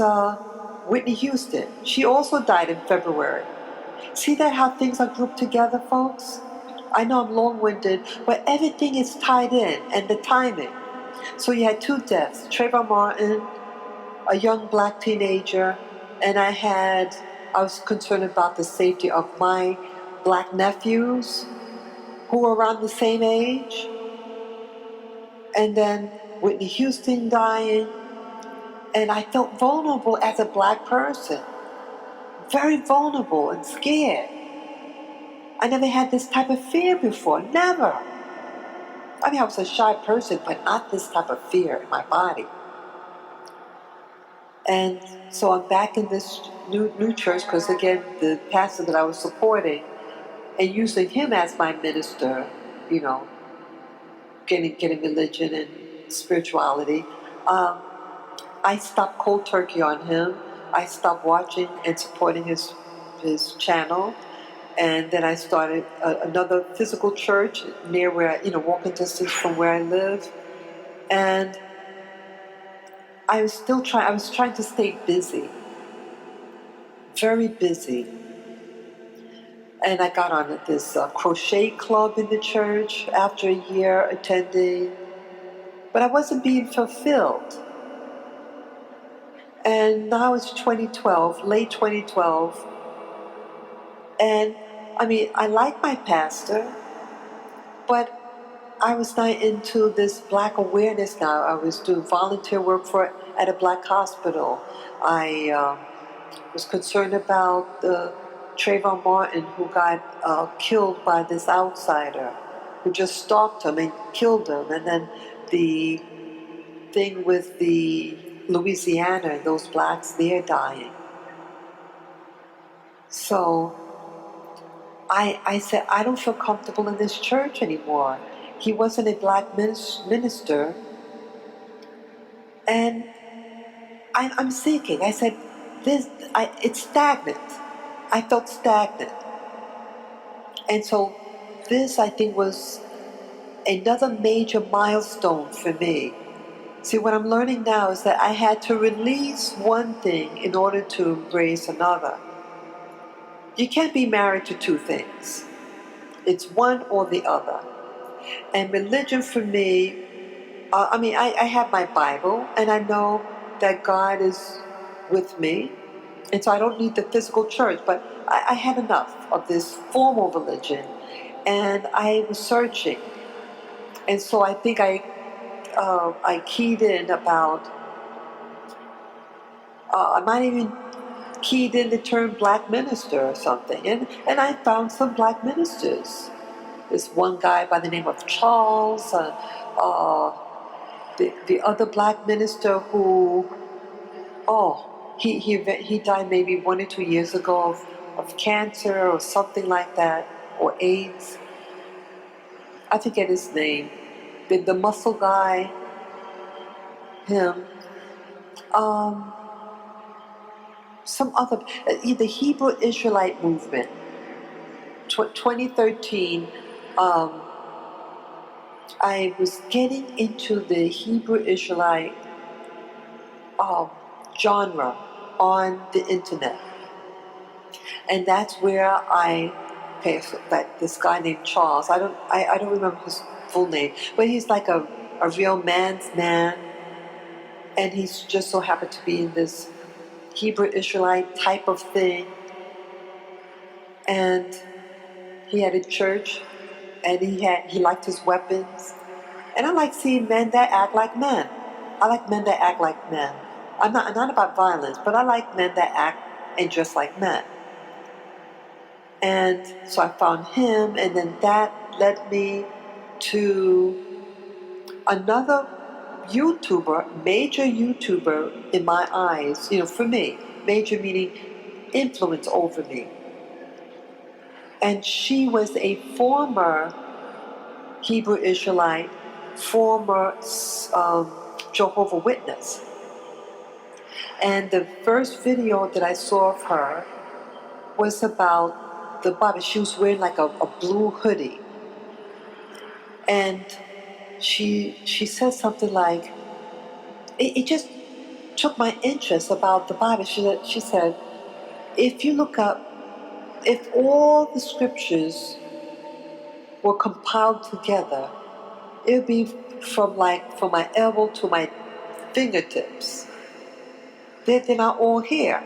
Whitney Houston. She also died in February. See that how things are grouped together, folks? I know I'm long-winded, but everything is tied in, and the timing. So you had two deaths, Trayvon Martin, a young black teenager, and I was concerned about the safety of my black nephews who were around the same age. And then Whitney Houston dying, and I felt vulnerable as a black person, very vulnerable and scared. I never had this type of fear before, never. I mean, I was a shy person, but not this type of fear in my body. And so I'm back in this new church because, again, the pastor that I was supporting and using him as my minister, you know, getting religion and spirituality. I stopped cold turkey on him. I stopped watching and supporting his channel, and then I started another physical church near where walking distance from where I live, and I was still trying. I was trying to stay busy, very busy, and I got on this crochet club in the church after a year attending, but I wasn't being fulfilled. And now it's 2012, late 2012. And I mean, I like my pastor, but I was not into this black awareness now. I was doing volunteer work at a black hospital. I was concerned about the Trayvon Martin who got killed by this outsider who just stalked him and killed him. And then the thing with the Louisiana and those blacks there dying. So I said, I don't feel comfortable in this church anymore. He wasn't a black minister. And I'm seeking. I said, it's stagnant. I felt stagnant. And so this, I think, was another major milestone for me. See, what I'm learning now is that I had to release one thing in order to embrace another. You can't be married to two things. It's one or the other. And religion for me, I have my Bible, and I know that God is with me, and so I don't need the physical church, but I had enough of this formal religion, and I was searching. And so I think I keyed in about, I might even keyed in the term black minister or something, and I found some black ministers. This one guy by the name of Charles, the other black minister who, he died maybe 1 or 2 years ago of cancer or something like that, or AIDS. I forget his name. The muscle guy, him. Um, some other, the Hebrew Israelite movement, 2013. Um, I was getting into the Hebrew Israelite genre on the internet. And that's where so that this guy named Charles, I don't remember his full name, but he's like a real man's man, and he's just so happened to be in this Hebrew Israelite type of thing, and he had a church, and he liked his weapons, and I like seeing men that act like men. I like men that act like men. I'm not about violence, but I like men that act and dress like men. And so I found him, and then that led me to another YouTuber, major YouTuber in my eyes, for me, major meaning influence over me. And she was a former Hebrew Israelite, former Jehovah's Witness. And the first video that I saw of her was about the Bible. She was wearing like a blue hoodie. And she said something like, it just took my interest about the Bible. She said, if you look up, if all the scriptures were compiled together. It would be from my elbow to my fingertips. They're not all here.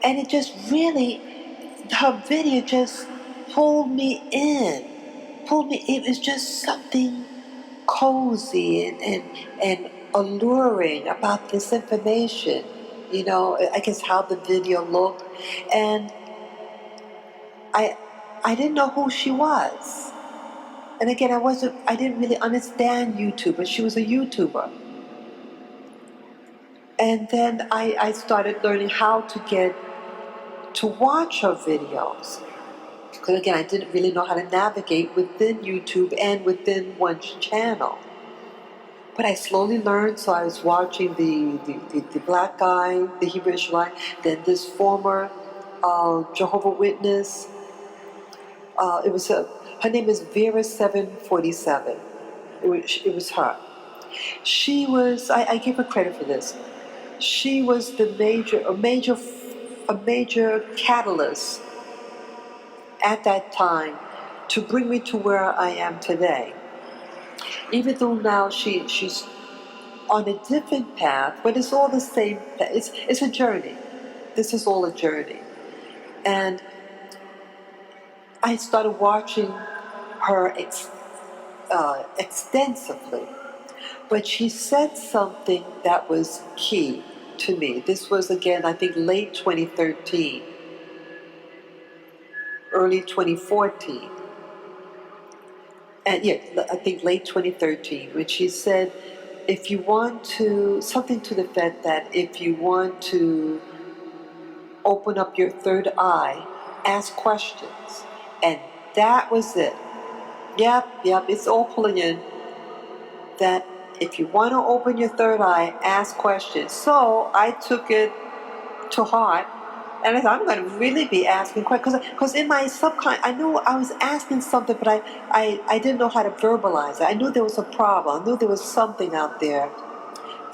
And it just really, her video just pulled me in. It was just something cozy and alluring about this information. I guess how the video looked. And I didn't know who she was. And again, I didn't really understand YouTube, but she was a YouTuber. And then I started learning how to watch her videos. Because again, I didn't really know how to navigate within YouTube and within one's channel. But I slowly learned, so I was watching the black guy, the Hebrew Israelite, then this former Jehovah Witness. Her name is Vera 747. It was her. She was, I give her credit for this. She was a major catalyst at that time to bring me to where I am today. Even though now she's on a different path, but it's all the same. It's a journey. This is all a journey. And I started watching her extensively. But she said something that was key to me. This was, again, I think late 2013, early 2014. And yeah, I think late 2013, when she said, if you want to, something to the effect that if you want to open up your third eye, ask questions. And that was it. Yep, it's all pulling in. That if you want to open your third eye, ask questions. So I took it to heart, and I thought I'm going to really be asking questions because in my subconscious, I knew I was asking something, but I didn't know how to verbalize it. I knew there was a problem. I knew there was something out there,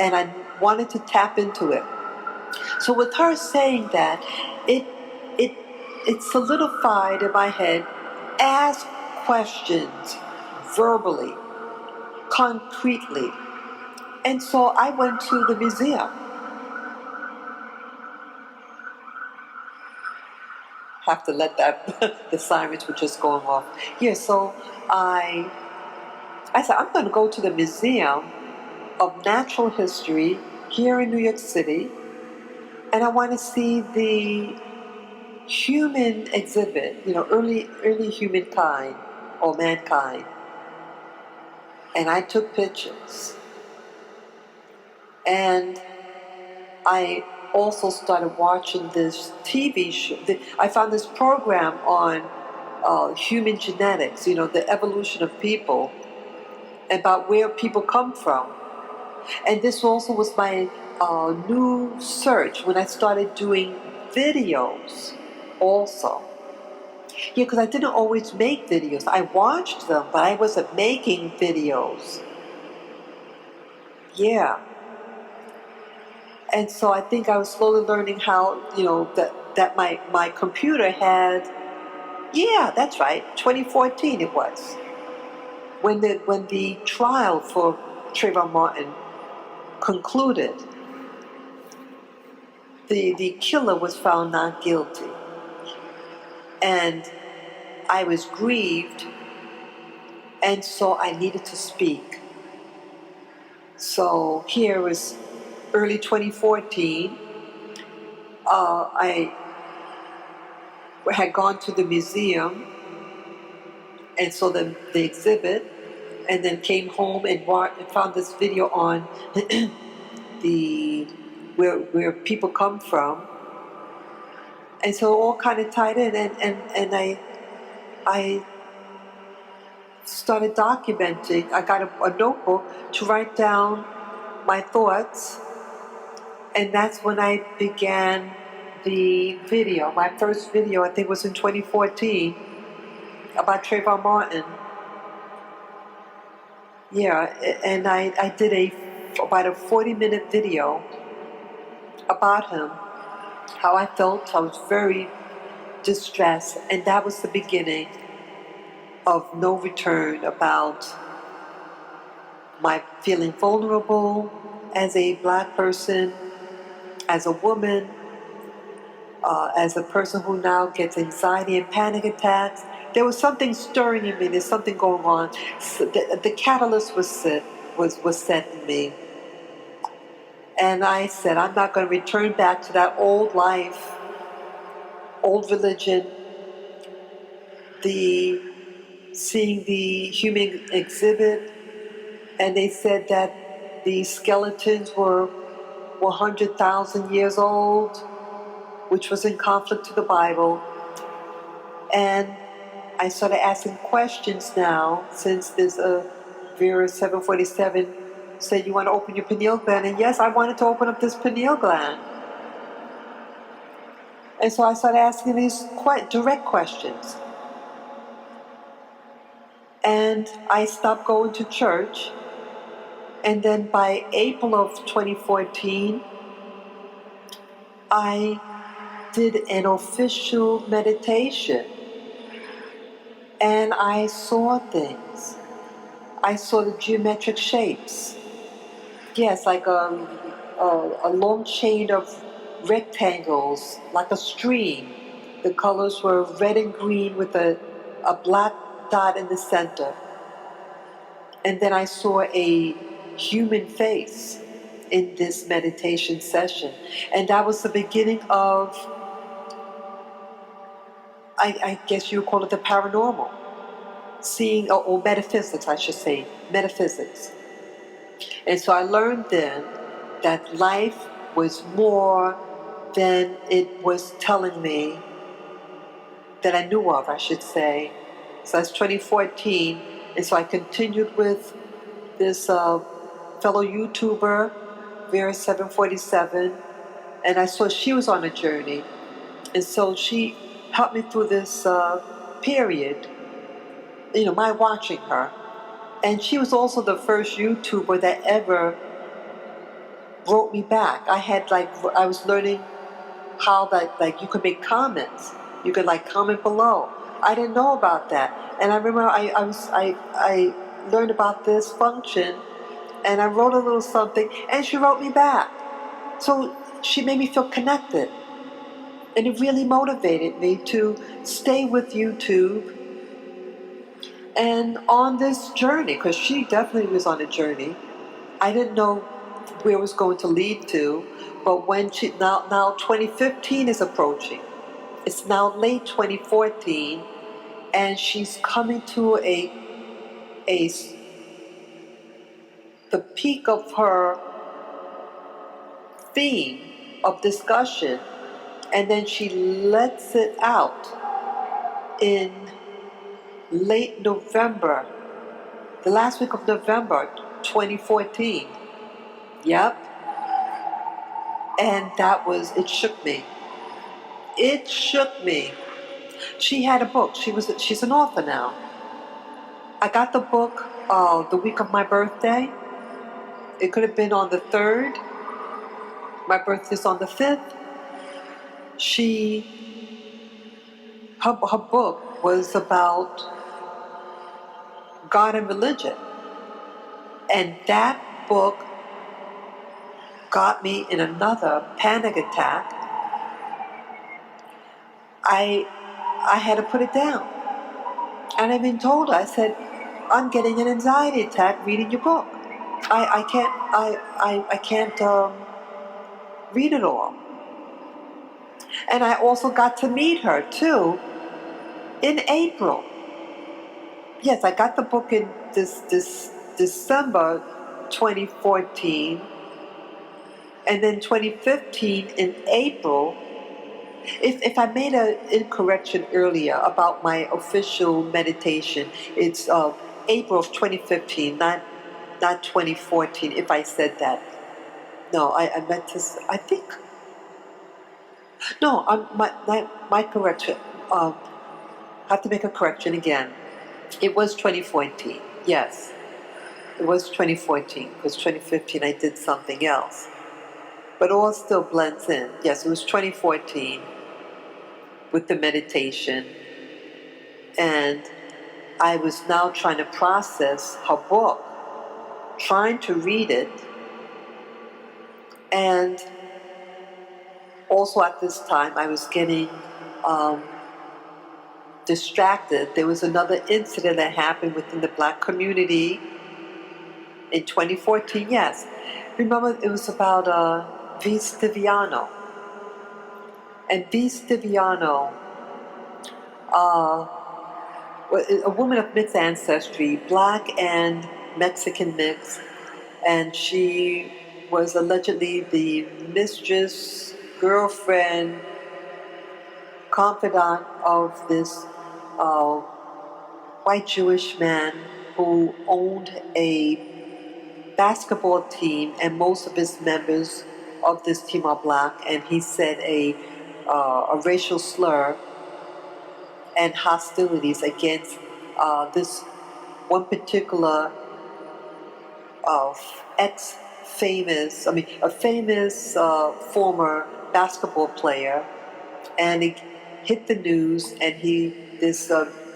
and I wanted to tap into it. So with her saying that, it it solidified in my head. Ask questions verbally, concretely. And so I went to the museum. Have to let that, the sirens were just going off. Yeah, so I said, I'm going to go to the Museum of Natural History here in New York City, and I want to see the human exhibit, early humankind or mankind. And I took pictures. And I also started watching this TV show. I found this program on human genetics, the evolution of people, about where people come from. And this also was my new search when I started doing videos also. Yeah, because I didn't always make videos. I watched them, but I wasn't making videos. Yeah. And so I think I was slowly learning how, that my computer had, yeah, that's right, 2014 it was. When the trial for Trayvon Martin concluded, the killer was found not guilty. And I was grieved, and so I needed to speak. So here was early 2014. I had gone to the museum and saw the exhibit, and then came home and found this video on the where people come from, and so all kind of tied in, and I started documenting. I got a notebook to write down my thoughts, and that's when I began the video. My first video, I think, was in 2014 about Trayvon Martin. Yeah, and I did about a 40-minute video about him, how I felt. I was very distressed, and that was the beginning of no return, about my feeling vulnerable as a black person, as a woman, as a person who now gets anxiety and panic attacks. There was something stirring in me. There's something going on. So the catalyst was set in me. And I said, I'm not going to return back to that old life, old religion, the seeing the human exhibit. And they said that the skeletons were 100,000 years old, which was in conflict to the Bible. And I started asking questions now, since there's a Vera 747 said, you want to open your pineal gland? And yes, I wanted to open up this pineal gland. And so I started asking these quite direct questions. And I stopped going to church. And then by April of 2014, I did an official meditation. And I saw things. I saw the geometric shapes. Yes, like a long chain of rectangles, like a stream. The colors were red and green with a black dot in the center. And then I saw a human face in this meditation session. And that was the beginning of, I guess you would call it the paranormal. Seeing, or metaphysics, I should say, metaphysics. And so I learned then that life was more than it was telling me, that I knew of, I should say. So that's 2014. And so I continued with this fellow YouTuber, Vera 747, and I saw she was on a journey. And so she helped me through this period, my watching her. And she was also the first YouTuber that ever wrote me back. I was learning how that you could make comments. You could comment below. I didn't know about that. And I remember I learned about this function, and I wrote a little something, and she wrote me back. So she made me feel connected. And it really motivated me to stay with YouTube and on this journey, because she definitely was on a journey. I didn't know where it was going to lead to, but when now 2015 is approaching. It's now late 2014, and she's coming to the peak of her theme of discussion, and then she lets it out in late November, the last week of November 2014. Yep. And it shook me. It shook me. She had a book. She's an author now. I got the book the week of my birthday. It could have been on the 3rd. My birthday's on the 5th. Her book was about God and religion. And that book got me in another panic attack. I had to put it down. And I even told her, I said, I'm getting an anxiety attack reading your book. I can't read it all. And I also got to meet her too in April. Yes, I got the book in this December 2014, and then 2015 in April. If I made an incorrection earlier about my official meditation, it's April of 2015, not 2014. If I said that, no, I meant to. I think no. My correction. I have to make a correction again. It was 2014. Yes, it was 2014 because 2015 I did something else. But all still blends in. Yes, it was 2014 with the meditation. And I was now trying to process her book, trying to read it, and also at this time I was getting distracted. There was another incident that happened within the black community in 2014, yes. Remember, it was about V. Stiviano. And V. Stiviano, a woman of mixed ancestry, black and Mexican mix, and she was allegedly the mistress, girlfriend, confidant of this uh, white Jewish man who owned a basketball team, and most of his members of this team are black. And he said a racial slur and hostilities against this one particular a famous former basketball player, and it hit the news, and this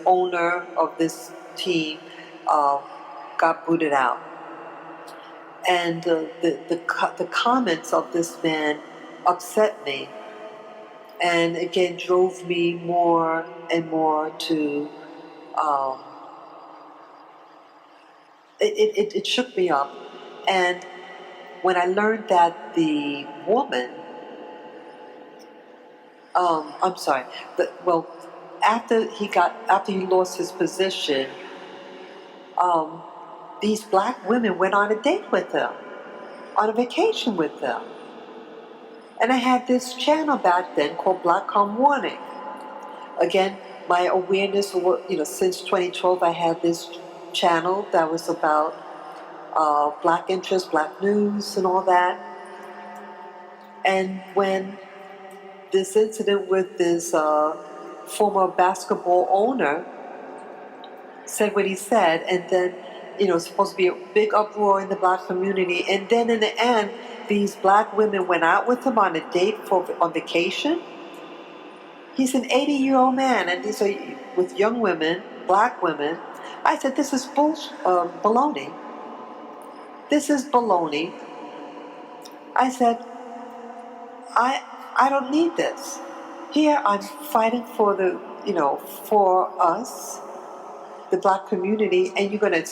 owner of this team got booted out. And the comments of this man upset me, and again drove me more and more to um, it shook me up. And when I learned that the woman, I'm sorry, after he lost his position, um, these black women went on a date with him, on a vacation with him. And I had this channel back then called Black Warning. Again, my awareness, since 2012, I had this channel that was about black interest, black news, and all that. And when this incident with this former basketball owner said what he said, and then, it's supposed to be a big uproar in the black community, and then in the end, these black women went out with him on a date on vacation. He's an 80-year-old man, and these are with young women, black women. I said, this is baloney. This is baloney. I said, I don't need this. Here I'm fighting for for us, the black community, and you're going to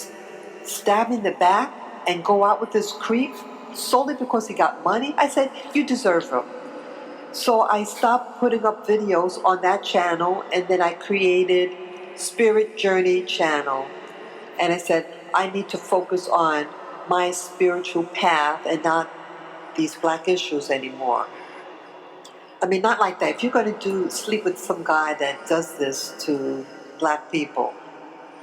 stab me in the back and go out with this creep solely because he got money? I said, you deserve him. So I stopped putting up videos on that channel, and then I created Spirit Journey channel. And I said, I need to focus on my spiritual path and not these black issues anymore. I mean, not like that. If you're going to sleep with some guy that does this to black people,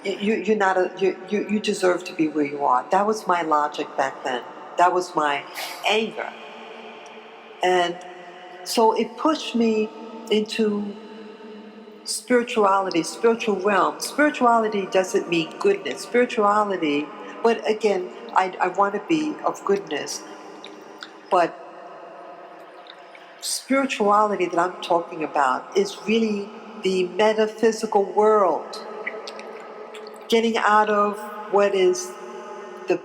you deserve to be where you are. That was my logic back then. That was my anger. And so it pushed me into spirituality, spiritual realm. Spirituality doesn't mean goodness. Spirituality, but again, I want to be of goodness. But spirituality that I'm talking about is really the metaphysical world. Getting out of what is the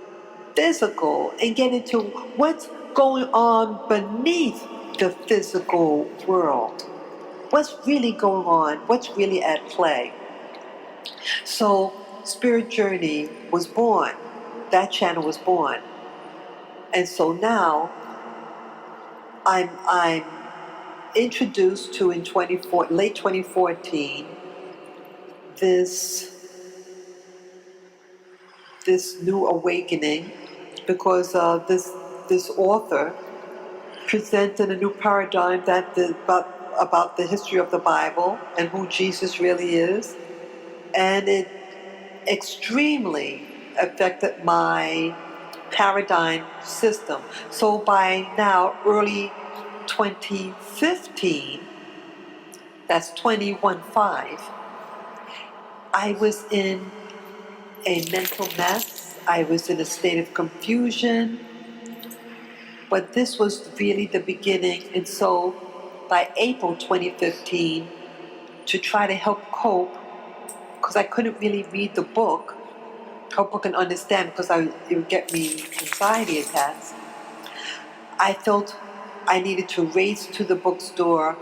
physical and getting to what's going on beneath the physical world. What's really going on? What's really at play? So Spirit Journey was born. That channel was born. And so now I'm introduced to in late 2014 this new awakening, because this author presented a new paradigm about the history of the Bible and who Jesus really is, and it extremely affected my paradigm system. So by now, early 2015, that's 21.5, I was in a mental mess. I was in a state of confusion. But this was really the beginning. And so by April 2015, to try to help cope, because I couldn't really read the book, help book and understand, because it would get me anxiety attacks. I felt I needed to race to the bookstore,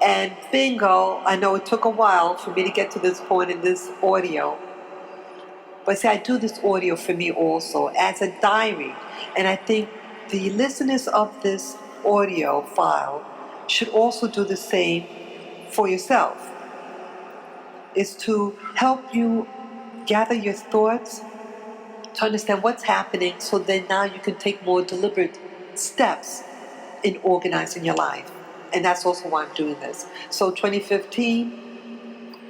and bingo, I know it took a while for me to get to this point in this audio. But see, I do this audio for me also as a diary. And I think the listeners of this audio file should also do the same for yourself. Is to help you gather your thoughts, to understand what's happening, so then now you can take more deliberate steps in organizing your life. And that's also why I'm doing this. So 2015,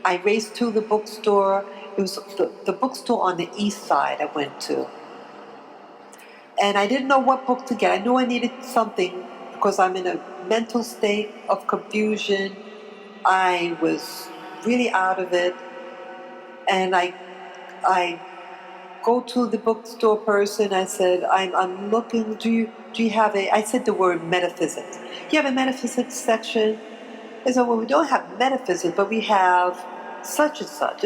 I raced to the bookstore. It was the bookstore on the east side I went to. And I didn't know what book to get. I knew I needed something because I'm in a mental state of confusion. I was really out of it. And I go to the bookstore person. I said, I'm looking, do you have I said the word metaphysics. Do you have a metaphysics section? They said, well, we don't have metaphysics, but we have such and such.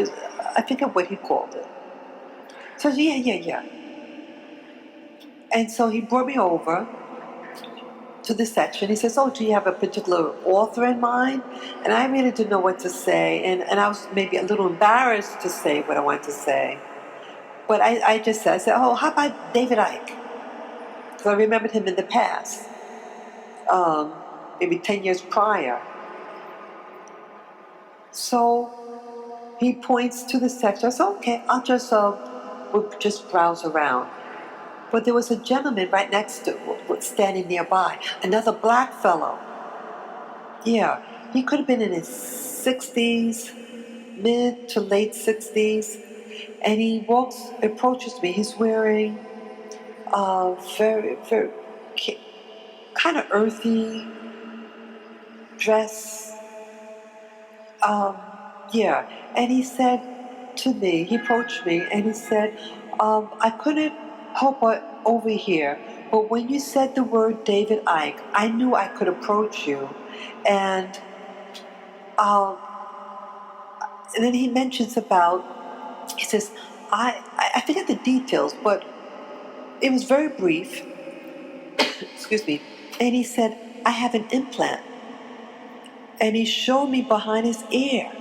I forget what he called it. So yeah. And so he brought me over to the section. He says, oh, do you have a particular author in mind? And I really didn't know what to say. And I was maybe a little embarrassed to say what I wanted to say. But I just said, oh, how about David Icke? Because I remembered him in the past, maybe 10 years prior. So he points to the section. I said, okay, I'll just we'll just browse around. But there was a gentleman right next to, standing nearby, another black fellow. Yeah, he could have been in his 60s, mid to late 60s. And he approaches me. He's wearing a very, very kind of earthy dress. Yeah, and he said to me, he approached me and he said, I couldn't help but overhear, but when you said the word David Icke, I knew I could approach you. And, um, and then he mentions about, he says, I forget the details, but it was very brief. Excuse me. And he said, I have an implant. And he showed me behind his ear.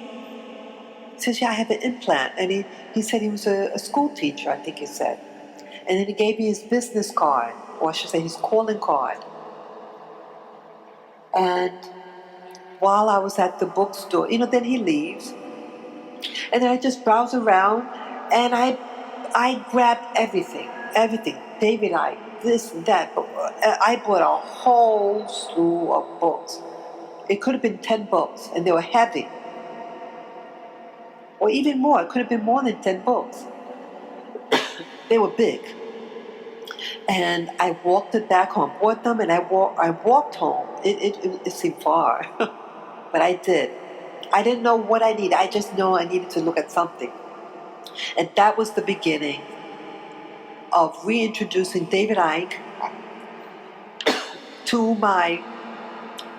He says, yeah, I have an implant. And he said he was a school teacher, I think he said. And then he gave me his business card, or I should say his calling card. And while I was at the bookstore, then he leaves. And then I just browse around and I grabbed everything. David Icke, this and that. But I bought a whole slew of books. It could have been 10 books, and they were heavy. Or even more, it could have been more than 10 books. They were big. And I walked it back home, bought them, and I walked home. It seemed far, but I did. I didn't know what I needed. I just know I needed to look at something. And that was the beginning of reintroducing David Icke to my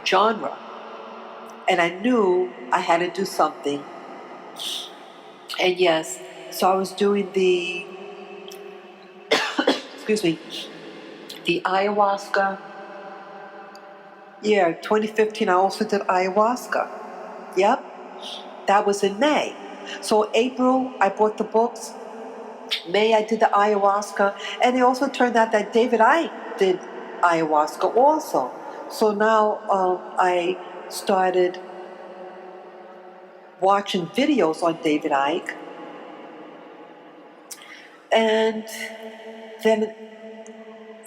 genre. And I knew I had to do something. And yes, so I was doing excuse me, the ayahuasca. Yeah, 2015 I also did ayahuasca. Yep, that was in May. So April I bought the books. May I did the ayahuasca. And it also turned out that David Icke did ayahuasca also. So now I started watching videos on David Icke. And then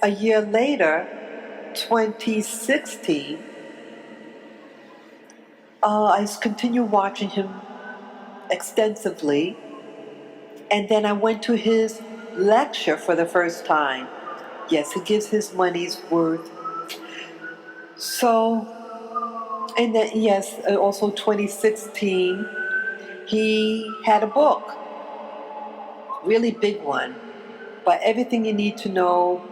a year later, 2016, I continued watching him extensively. And then I went to his lecture for the first time. Yes, he gives his money's worth. So, and then, yes, also 2016, he had a book, really big one, but everything you need to know,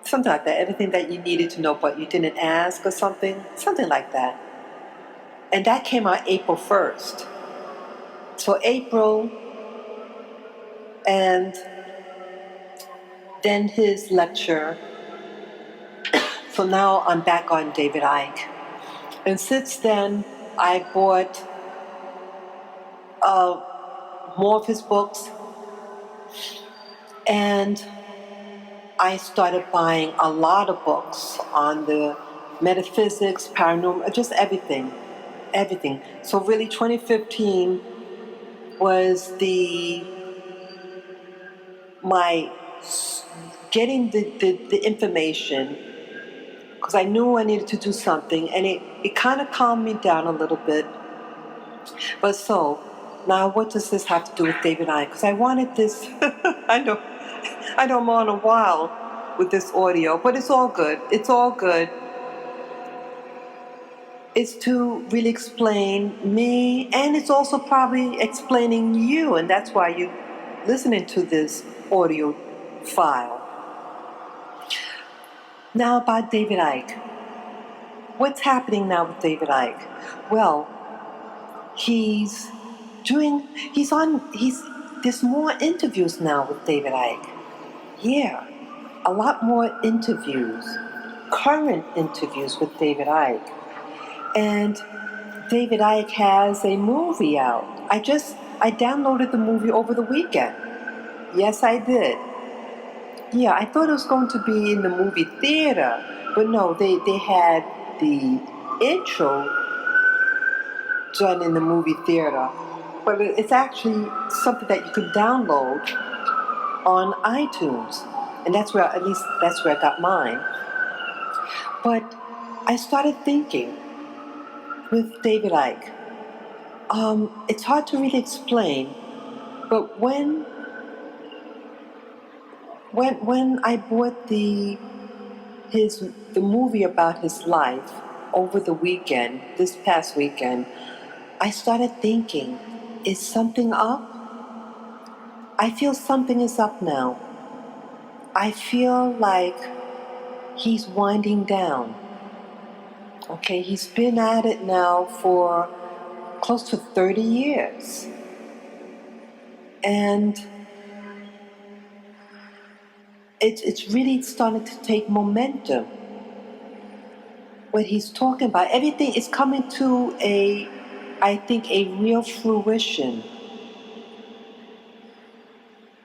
something like that, everything that you needed to know but you didn't ask or something like that. And that came out April 1st. So April, and then his lecture. So now I'm back on David Icke. And since then, I bought uh, more of his books, and I started buying a lot of books on the metaphysics, paranormal, just everything, everything. So really 2015 was my getting the information, because I knew I needed to do something, and it kind of calmed me down a little bit. But so, now what does this have to do with David Icke? Because I wanted this, I know I'm on a while with this audio, but it's all good. It's all good. It's to really explain me, and it's also probably explaining you, and that's why you're listening to this audio file. Now about David Icke. What's happening now with David Icke? Well, he's there's more interviews now with David Icke. Yeah, a lot more interviews, current interviews with David Icke. And David Icke has a movie out. I downloaded the movie over the weekend. Yes, I did. Yeah, I thought it was going to be in the movie theater, but no, they had the intro done in the movie theater. But it's actually something that you can download on iTunes. And that's where, at least that's where I got mine. But I started thinking with David Icke, it's hard to really explain, but when I bought the movie about his life over the weekend, this past weekend, I started thinking, is something up? I feel something is up now. I feel like he's winding down. Okay, he's been at it now for close to 30 years. And it's really starting to take momentum. What he's talking about, everything is coming to I think, a real fruition.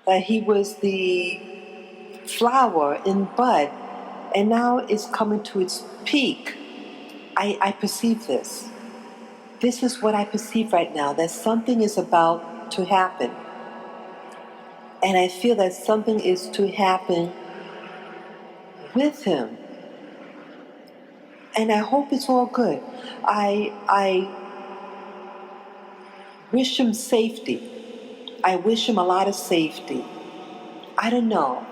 That he was the flower in bud, and now it's coming to its peak. I perceive this. This is what I perceive right now, that something is about to happen. And I feel that something is to happen with him. And I hope it's all good. I wish him safety. I wish him a lot of safety. I don't know.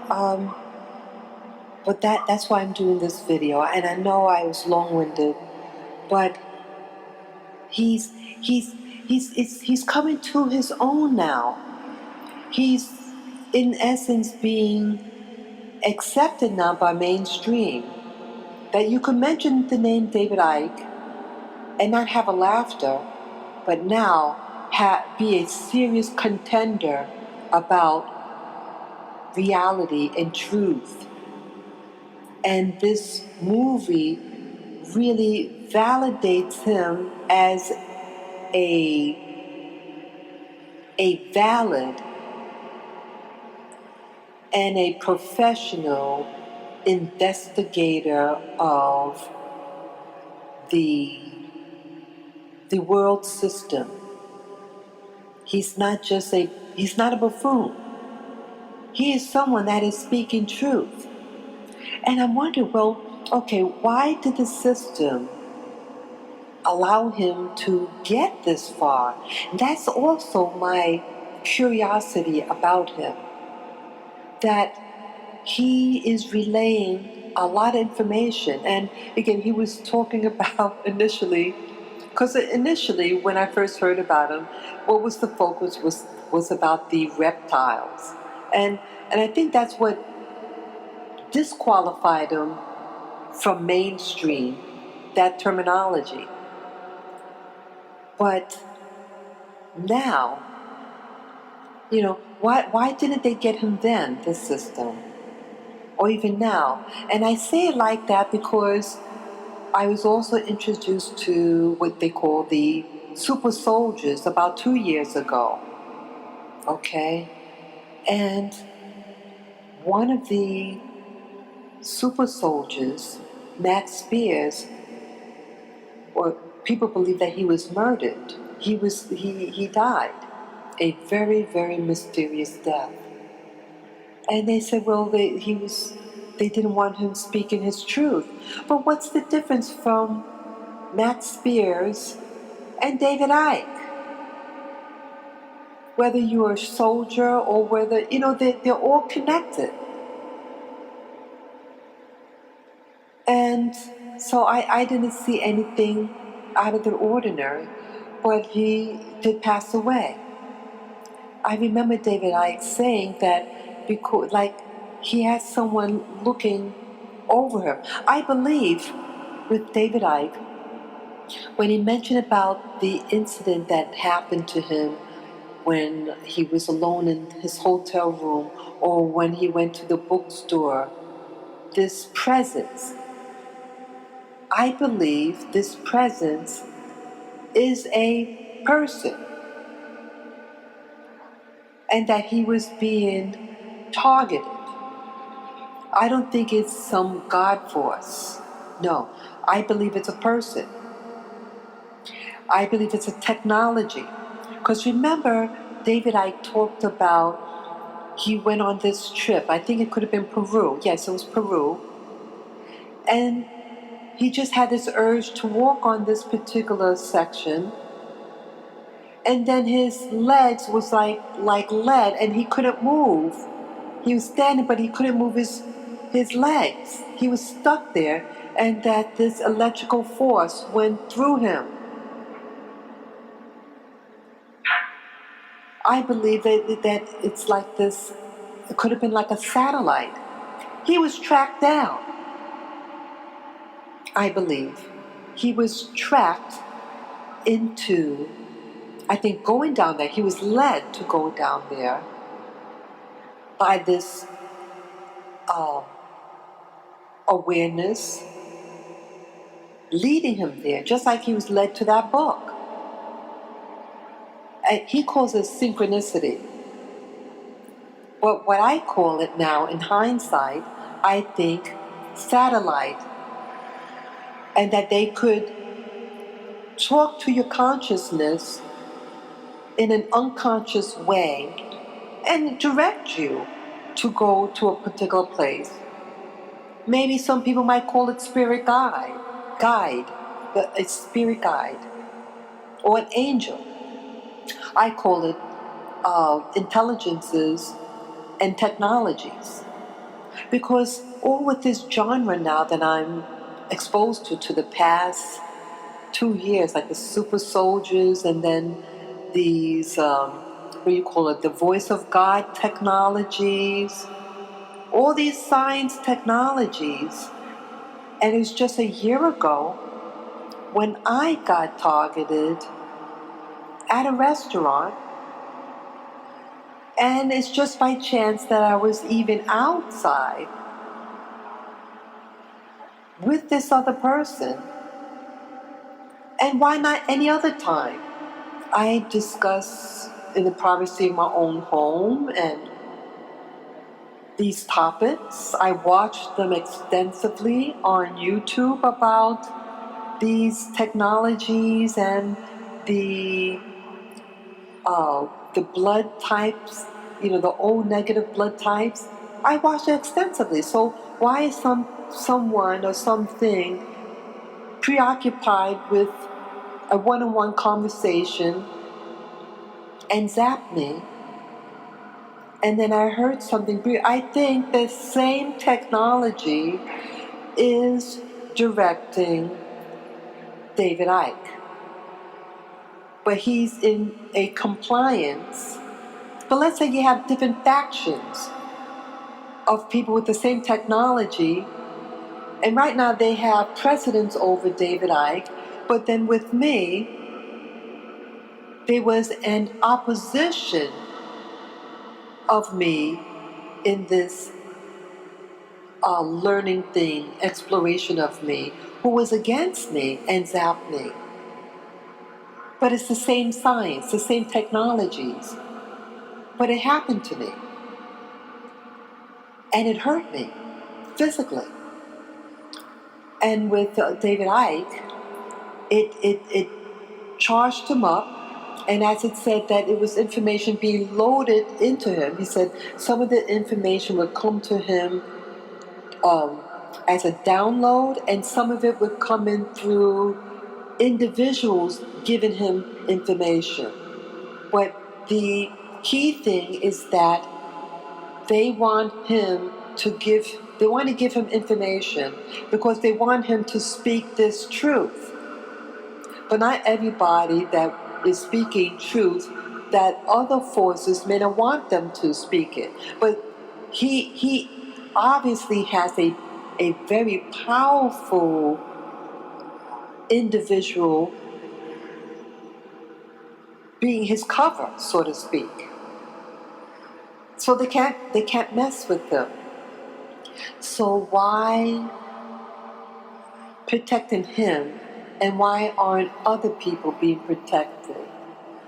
But that's why I'm doing this video. And I know I was long-winded, but he's coming to his own now. He's in essence being accepted now by mainstream. That you can mention the name David Icke and not have a laughter, but now be a serious contender about reality and truth. And this movie really validates him as a valid and a professional investigator of the world system. He's not a buffoon. He is someone that is speaking truth. And I'm wondering, well, okay, why did the system allow him to get this far? That's also my curiosity about him. That he is relaying a lot of information. And again, he was talking about initially, because initially when I first heard about him, what was the focus was about the reptiles. And I think that's what disqualified him from mainstream, that terminology. But now Why didn't they get him then, this system? Or even now? And I say it like that because I was also introduced to what they call the super soldiers about 2 years ago. Okay? And one of the super soldiers, Matt Spears, or people believe that he was murdered. He died a very, very mysterious death. And they said, well, they didn't want him speaking his truth. But what's the difference from Matt Spears and David Icke? Whether you're a soldier or whether, they're all connected. And so I didn't see anything out of the ordinary, but he did pass away. I remember David Icke saying that because, like, he had someone looking over him. I believe with David Icke, when he mentioned about the incident that happened to him when he was alone in his hotel room or when he went to the bookstore, this presence, I believe this presence is a person and that he was being targeted. I don't think it's some God force. No, I believe it's a person. I believe it's a technology. Because remember, David Icke talked about he went on this trip. I think it could have been Peru. Yes, it was Peru. And he just had this urge to walk on this particular section. And then his legs was like lead and he couldn't move. He was standing, but he couldn't move his legs. He was stuck there, and that this electrical force went through him. I believe that it's like this, it could have been like a satellite. He was tracked down. I believe. He was tracked into, I think, going down there. He was led to go down there by this awareness leading him there, just like he was led to that book. And he calls it synchronicity. But what I call it now, in hindsight, I think satellite. And that they could talk to your consciousness in an unconscious way and direct you to go to a particular place. Maybe some people might call it spirit guide, a spirit guide, or an angel. I call it intelligences and technologies. Because all with this genre now that I'm exposed to the past 2 years, like the super soldiers and then these, what do you call it, the voice of God technologies, all these science technologies. And it was just a year ago when I got targeted at a restaurant, and it's just by chance that I was even outside with this other person. And why not any other time? I discuss in the privacy of my own home and these topics. I watched them extensively on YouTube about these technologies and the blood types, the O negative blood types. I watched it extensively. So why is someone or something preoccupied with a one-on-one conversation and zap me? And then I heard something. I think the same technology is directing David Icke. But he's in a compliance. But let's say you have different factions of people with the same technology. And right now they have precedence over David Icke. But then with me, there was an opposition of me in this learning thing, exploration of me, who was against me and zapped me. But it's the same science, the same technologies. But it happened to me. And it hurt me physically. And with David Icke, it charged him up. And as it said that it was information being loaded into him, he said some of the information would come to him as a download, and some of it would come in through individuals giving him information. But the key thing is that they want him they want to give him information because they want him to speak this truth. But not everybody that is speaking truth, that other forces may not want them to speak it. But he obviously has a very powerful individual being his cover, so to speak. So they can't mess with them. So why protecting him, and why aren't other people being protected?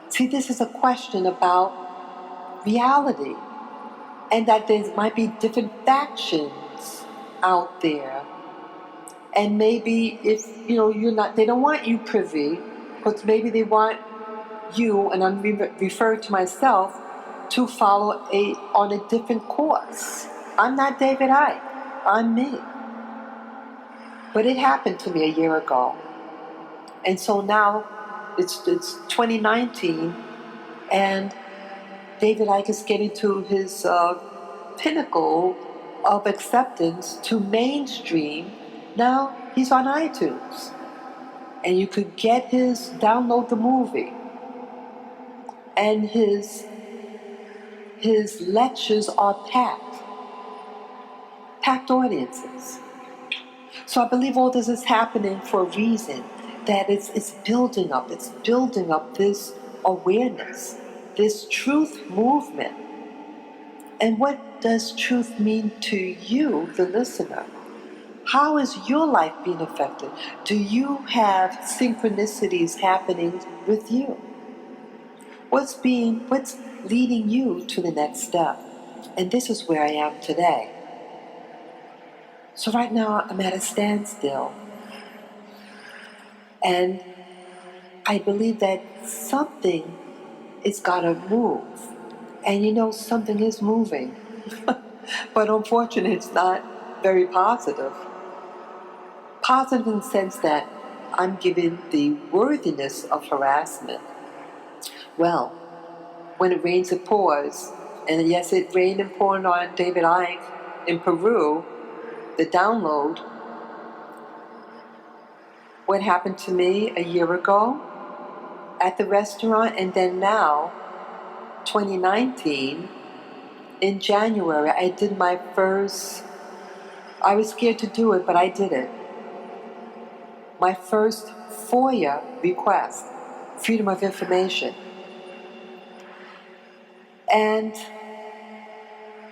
See, this is a question about reality, and that there might be different factions out there. And maybe if you're not, they don't want you privy, but maybe they want you, and I'm referring to myself, to follow on a different course. I'm not David Icke. I'm me. But it happened to me a year ago. And so now it's 2019, and David Icke is getting to his pinnacle of acceptance to mainstream. Now he's on iTunes. And you could download the movie. And his lectures are packed audiences. So I believe all this is happening for a reason, that it's building up this awareness, this truth movement. And what does truth mean to you, the listener? How is your life being affected? Do you have synchronicities happening with you? What's leading you to the next step? And this is where I am today. So right now I'm at a standstill. And I believe that something is gotta move. And something is moving. But unfortunately it's not very positive. Positive in the sense that I'm given the worthiness of harassment. Well, when it rains, it pours. And yes, it rained and poured on David Icke in Peru, the download. What happened to me a year ago at the restaurant, and then now, 2019, in January, I did my first, I was scared to do it, but I did it. My first FOIA request, Freedom of Information. And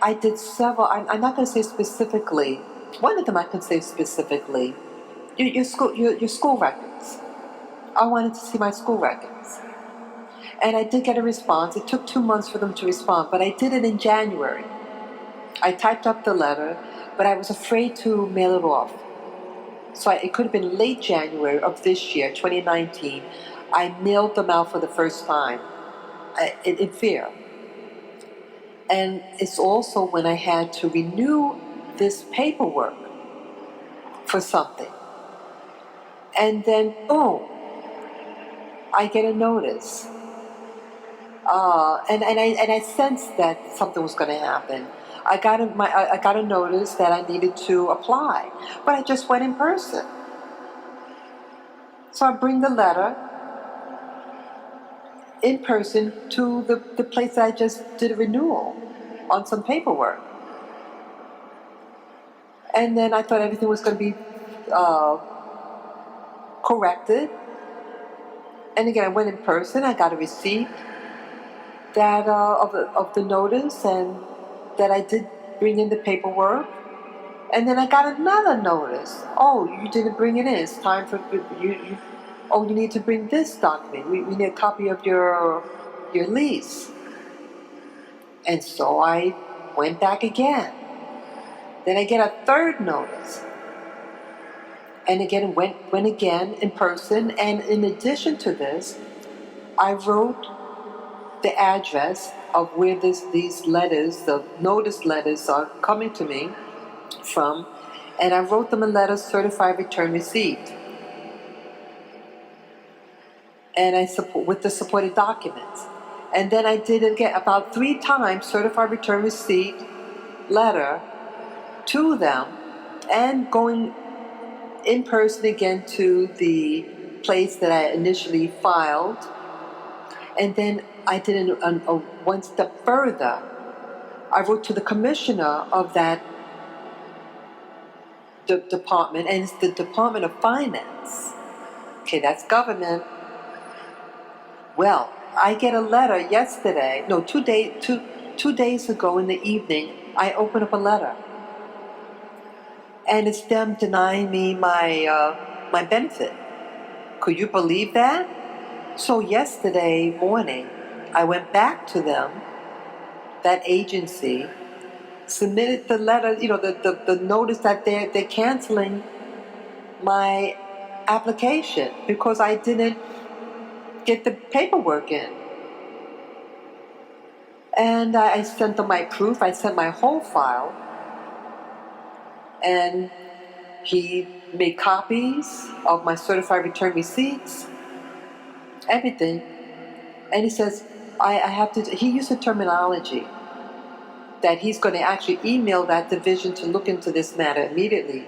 I did several, I'm not going to say specifically, one of them I can say specifically, your school records. I wanted to see my school records. And I did get a response. It took 2 months for them to respond, but I did it in January. I typed up the letter, but I was afraid to mail it off. So it could have been late January of this year, 2019. I mailed them out for the first time in fear. And it's also when I had to renew this paperwork for something. And then, boom, I get a notice. And I sensed that something was going to happen. I got a notice that I needed to apply, but I just went in person. So I bring the letter in person to the place that I just did a renewal on some paperwork. And then I thought everything was going to be corrected. And again, I went in person, I got a receipt. that of the notice, and that I did bring in the paperwork. And then I got another notice. Oh, you didn't bring it in. It's time for you. Oh, you need to bring this document. We need a copy of your lease. And so I went back again. Then I get a third notice. And again, went again in person. And in addition to this, I wrote the address of where these letters, the notice letters, are coming to me from. And I wrote them a letter, certified return receipt. And I support with the supported documents. And then I did it again about 3 times, certified return receipt letter to them, and going in person again to the place that I initially filed. And then I did a one step further. I wrote to the commissioner of that department, and it's the Department of Finance. Okay, that's government. Well, I get a letter yesterday, no, 2 days ago in the evening, I open up a letter. And it's them denying me my benefit. Could you believe that? So yesterday morning, I went back to them, that agency, submitted the letter, the notice that they're canceling my application because I didn't get the paperwork in. And I sent them my proof. I sent my whole file. And he made copies of my certified return receipts, everything. And he says, I have to, he used the terminology that he's going to actually email that division to look into this matter immediately.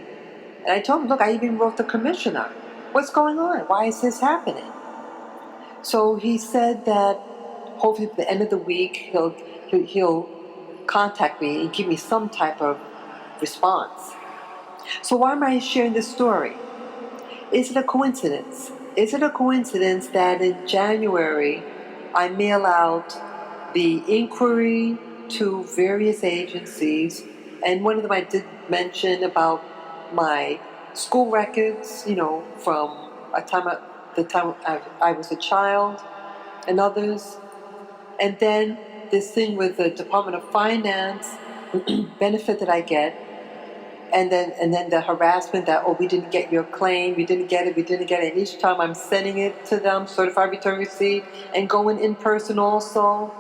And I told him, look, I even wrote the commissioner. What's going on? Why is this happening? So he said that hopefully at the end of the week he'll contact me and give me some type of response. So why am I sharing this story? Is it a coincidence? Is it a coincidence that in January I mail out the inquiry to various agencies, and one of them I did mention about my school records, from the time I was a child, and others, and then this thing with the Department of Finance benefit that I get, and then the harassment that, oh, we didn't get your claim, we didn't get it. And each time I'm sending it to them, certified return receipt, and going in person also,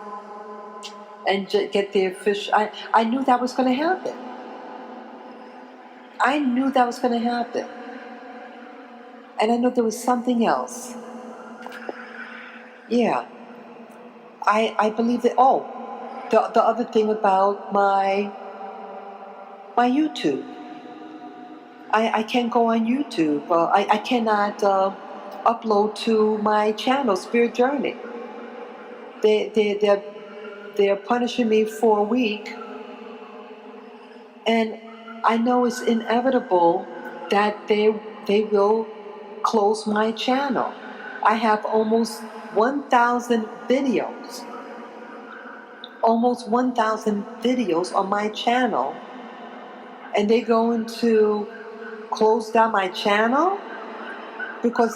and get the official. I knew that was going to happen. I knew that was going to happen. And I know there was something else. Yeah. I believe that, the other thing about my YouTube. I can't go on YouTube. I cannot upload to my channel, Spirit Journey. They're punishing me for a week, and I know it's inevitable that they will close my channel. I have almost 1,000 videos. Almost 1,000 videos on my channel, and they're going to close down my channel because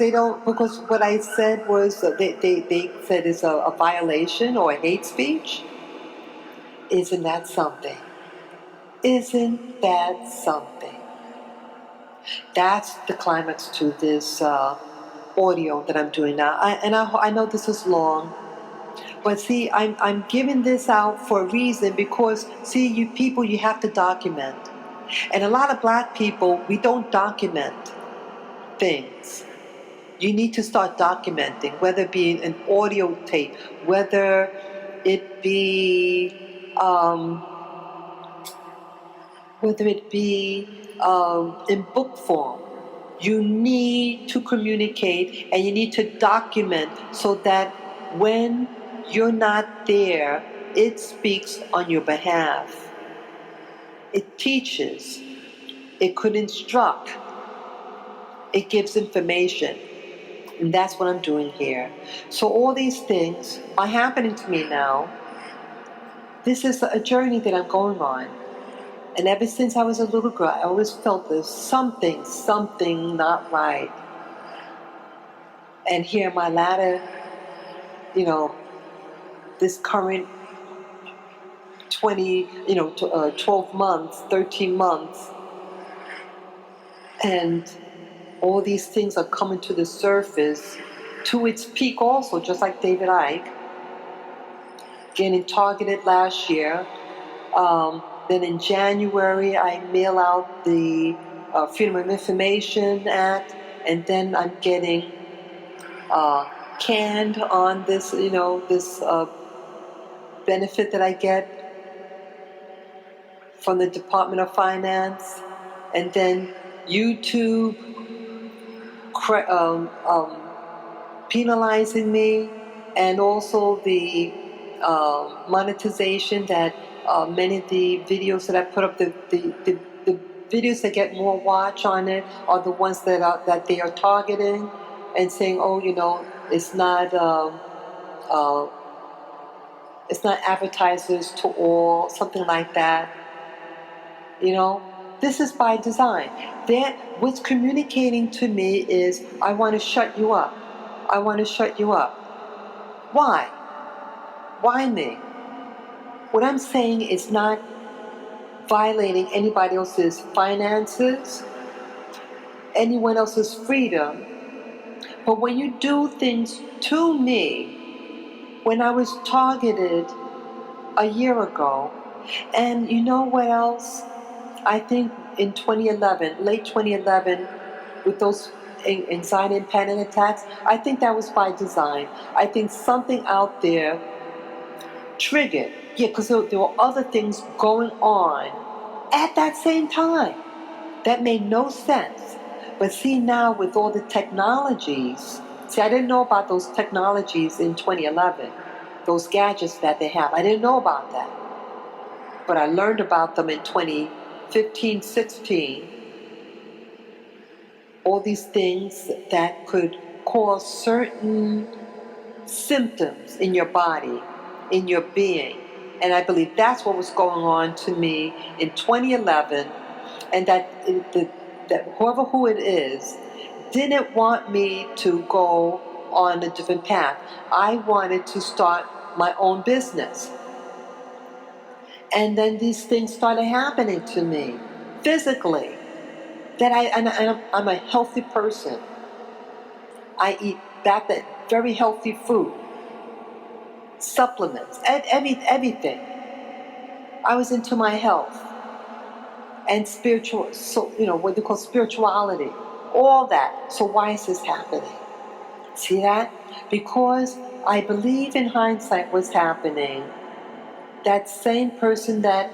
what I said was they said it's a violation or a hate speech. Isn't that something? Isn't that something? That's the climax to this audio that I'm doing now. I know this is long, but see, I'm giving this out for a reason because, see, you people, you have to document. And a lot of black people, we don't document things. You need to start documenting, whether it be an audio tape, whether it be in book form. You need to communicate and you need to document so that when you're not there, it speaks on your behalf. It teaches. It could instruct. It gives information. And that's what I'm doing here. So all these things are happening to me now. This is a journey that I'm going on. And ever since I was a little girl, I always felt there's something not right. And here my latter, this current 12 months, 13 months, and all these things are coming to the surface to its peak also, just like David Icke, getting targeted last year. Then in January, I mail out the Freedom of Information Act, and then I'm getting canned on this, this benefit that I get from the Department of Finance, and then YouTube penalizing me, and also the monetization that many of the videos that I put up, the videos that get more watch on it are the ones that they are targeting and saying, oh, it's not advertisers to all, something like that. This is by design. What's communicating to me is, I want to shut you up. I want to shut you up. Why? Why me? What I'm saying is not violating anybody else's finances, anyone else's freedom. But when you do things to me, when I was targeted a year ago, and you know what else? I think in 2011, late 2011, with those anxiety and panic attacks, I think that was by design. I think something out there triggered. Yeah, because there were other things going on at that same time that made no sense. But see, now with all the technologies, I didn't know about those technologies in 2011, those gadgets that they have. I didn't know about that. But I learned about them in 2015, 16. All these things that could cause certain symptoms in your body, in your being. And I believe that's what was going on to me in 2011, and that whoever who it is didn't want me to go on a different path. I wanted to start my own business. And then these things started happening to me physically. I'm a healthy person. I eat very healthy food, supplements, everything. I was into my health and spiritual, so what they call spirituality, all that. So why is this happening? See that? Because I believe in hindsight what's happening. That same person that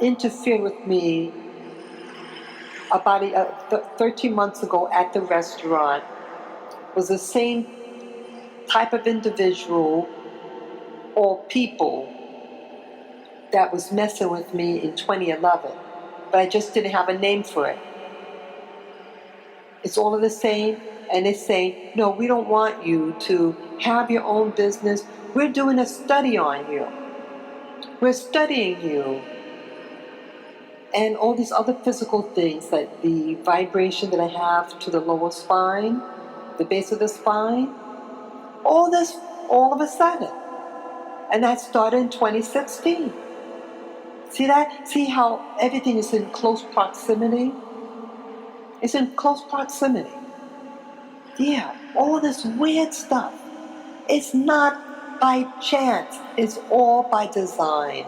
interfered with me about 13 months ago at the restaurant was the same type of individual or people that was messing with me in 2011. But I just didn't have a name for it. It's all of the same, and they say, no, we don't want you to have your own business. We're doing a study on you. We're studying you. And all these other physical things, like the vibration that I have to the lower spine, the base of the spine, all this all of a sudden. And that started in 2016. See that? See how everything is in close proximity? It's in close proximity. Yeah, all this weird stuff. It's not by chance. It's all by design.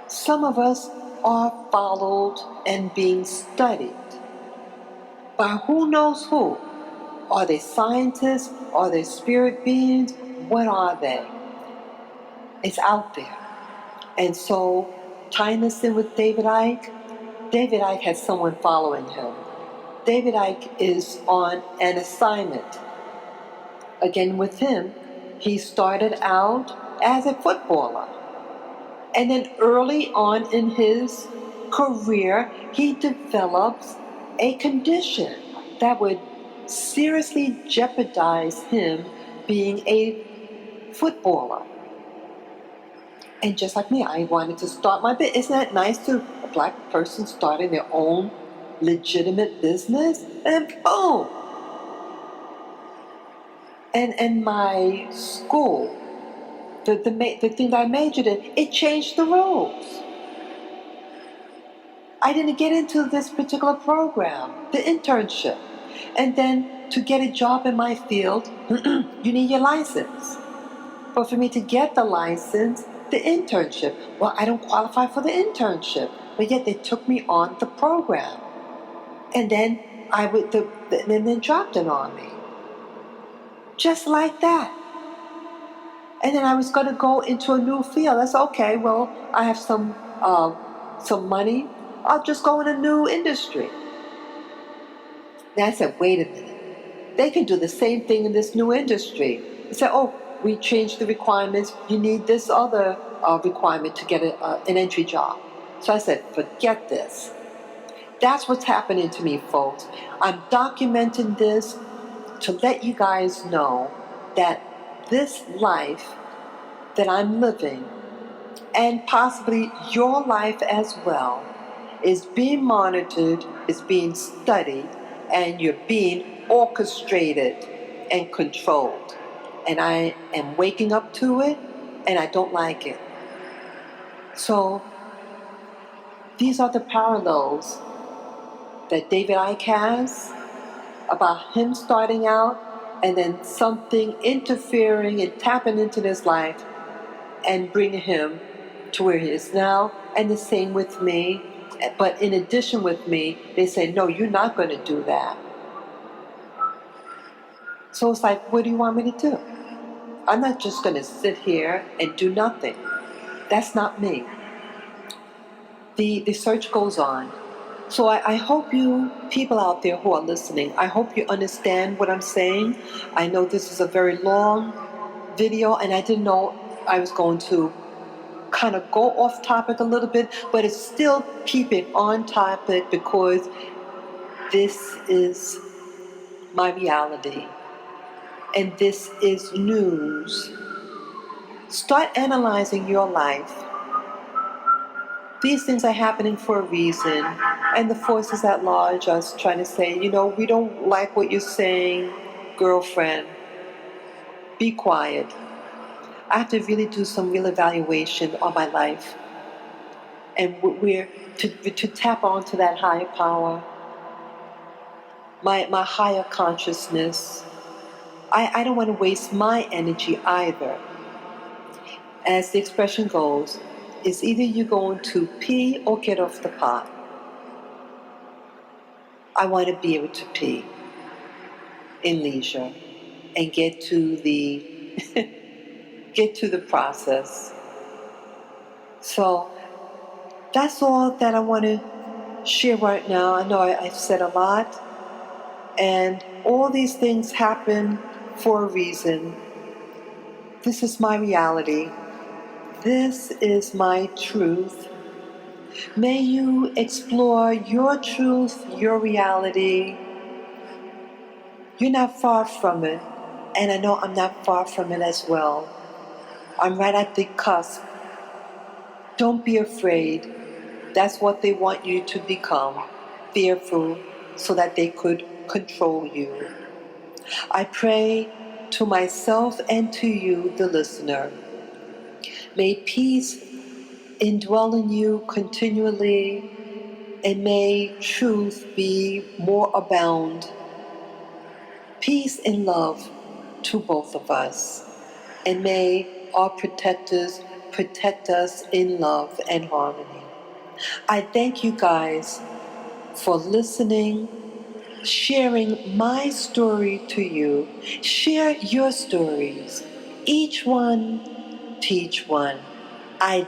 Some of us are followed and being studied by who knows who. Are they scientists? Are they spirit beings? What are they? It's out there. And so, tying this in with David Icke has someone following him. David Icke is on an assignment. Again, with him, he started out as a footballer. And then early on in his career, he develops a condition that would seriously jeopardize him being a footballer. And just like me, I wanted to start my business. Isn't that nice to a black person starting their own legitimate business? And boom! And my school, the thing that I majored in, it changed the rules. I didn't get into this particular program, the internship. And then to get a job in my field, you need your license. But for me to get the license, the internship, well, I don't qualify for the internship. But yet they took me on the program. And then and then dropped it on me. Just like that. And then I was going to go into a new field. I said, okay, well, I have some money. I'll just go in a new industry. Then I said, wait a minute. They can do the same thing in this new industry. They said, oh, we changed the requirements. You need this other requirement to get an entry job. So I said, forget this. That's what's happening to me, folks. I'm documenting this to let you guys know that this life that I'm living, and possibly your life as well, is being monitored, is being studied, and you're being orchestrated and controlled. And I am waking up to it, and I don't like it. So these are the parallels that David Icke has about him starting out and then something interfering and tapping into his life and bringing him to where he is now. And the same with me. But in addition with me, they say, no, you're not going to do that. So it's like, what do you want me to do? I'm not just going to sit here and do nothing. That's not me. The search goes on. So I hope you people out there who are listening, I hope you understand what I'm saying. I know this is a very long video, and I didn't know I was going to kind of go off topic a little bit, but it's still keeping on topic because this is my reality and this is news. Start analyzing your life. These things are happening for a reason, and the forces at large are trying to say, we don't like what you're saying, girlfriend. Be quiet. I have to really do some real evaluation on my life, and we're to tap onto that higher power, my higher consciousness. I don't want to waste my energy either. As the expression goes, it's either you're going to pee or get off the pot. I want to be able to pee in leisure and get to the get to the process. So that's all that I want to share right now. I know I've said a lot, and all these things happen for a reason. This is my reality. This is my truth. May you explore your truth, your reality. You're not far from it, and I know I'm not far from it as well. I'm right at the cusp. Don't be afraid. That's what they want you to become, fearful, so that they could control you. I pray to myself and to you, the listener. May peace indwell in you continually, and may truth be more abound. Peace and love to both of us, and may our protectors protect us in love and harmony. I thank you guys for listening, sharing my story to you. Share your stories. Each one teach one. I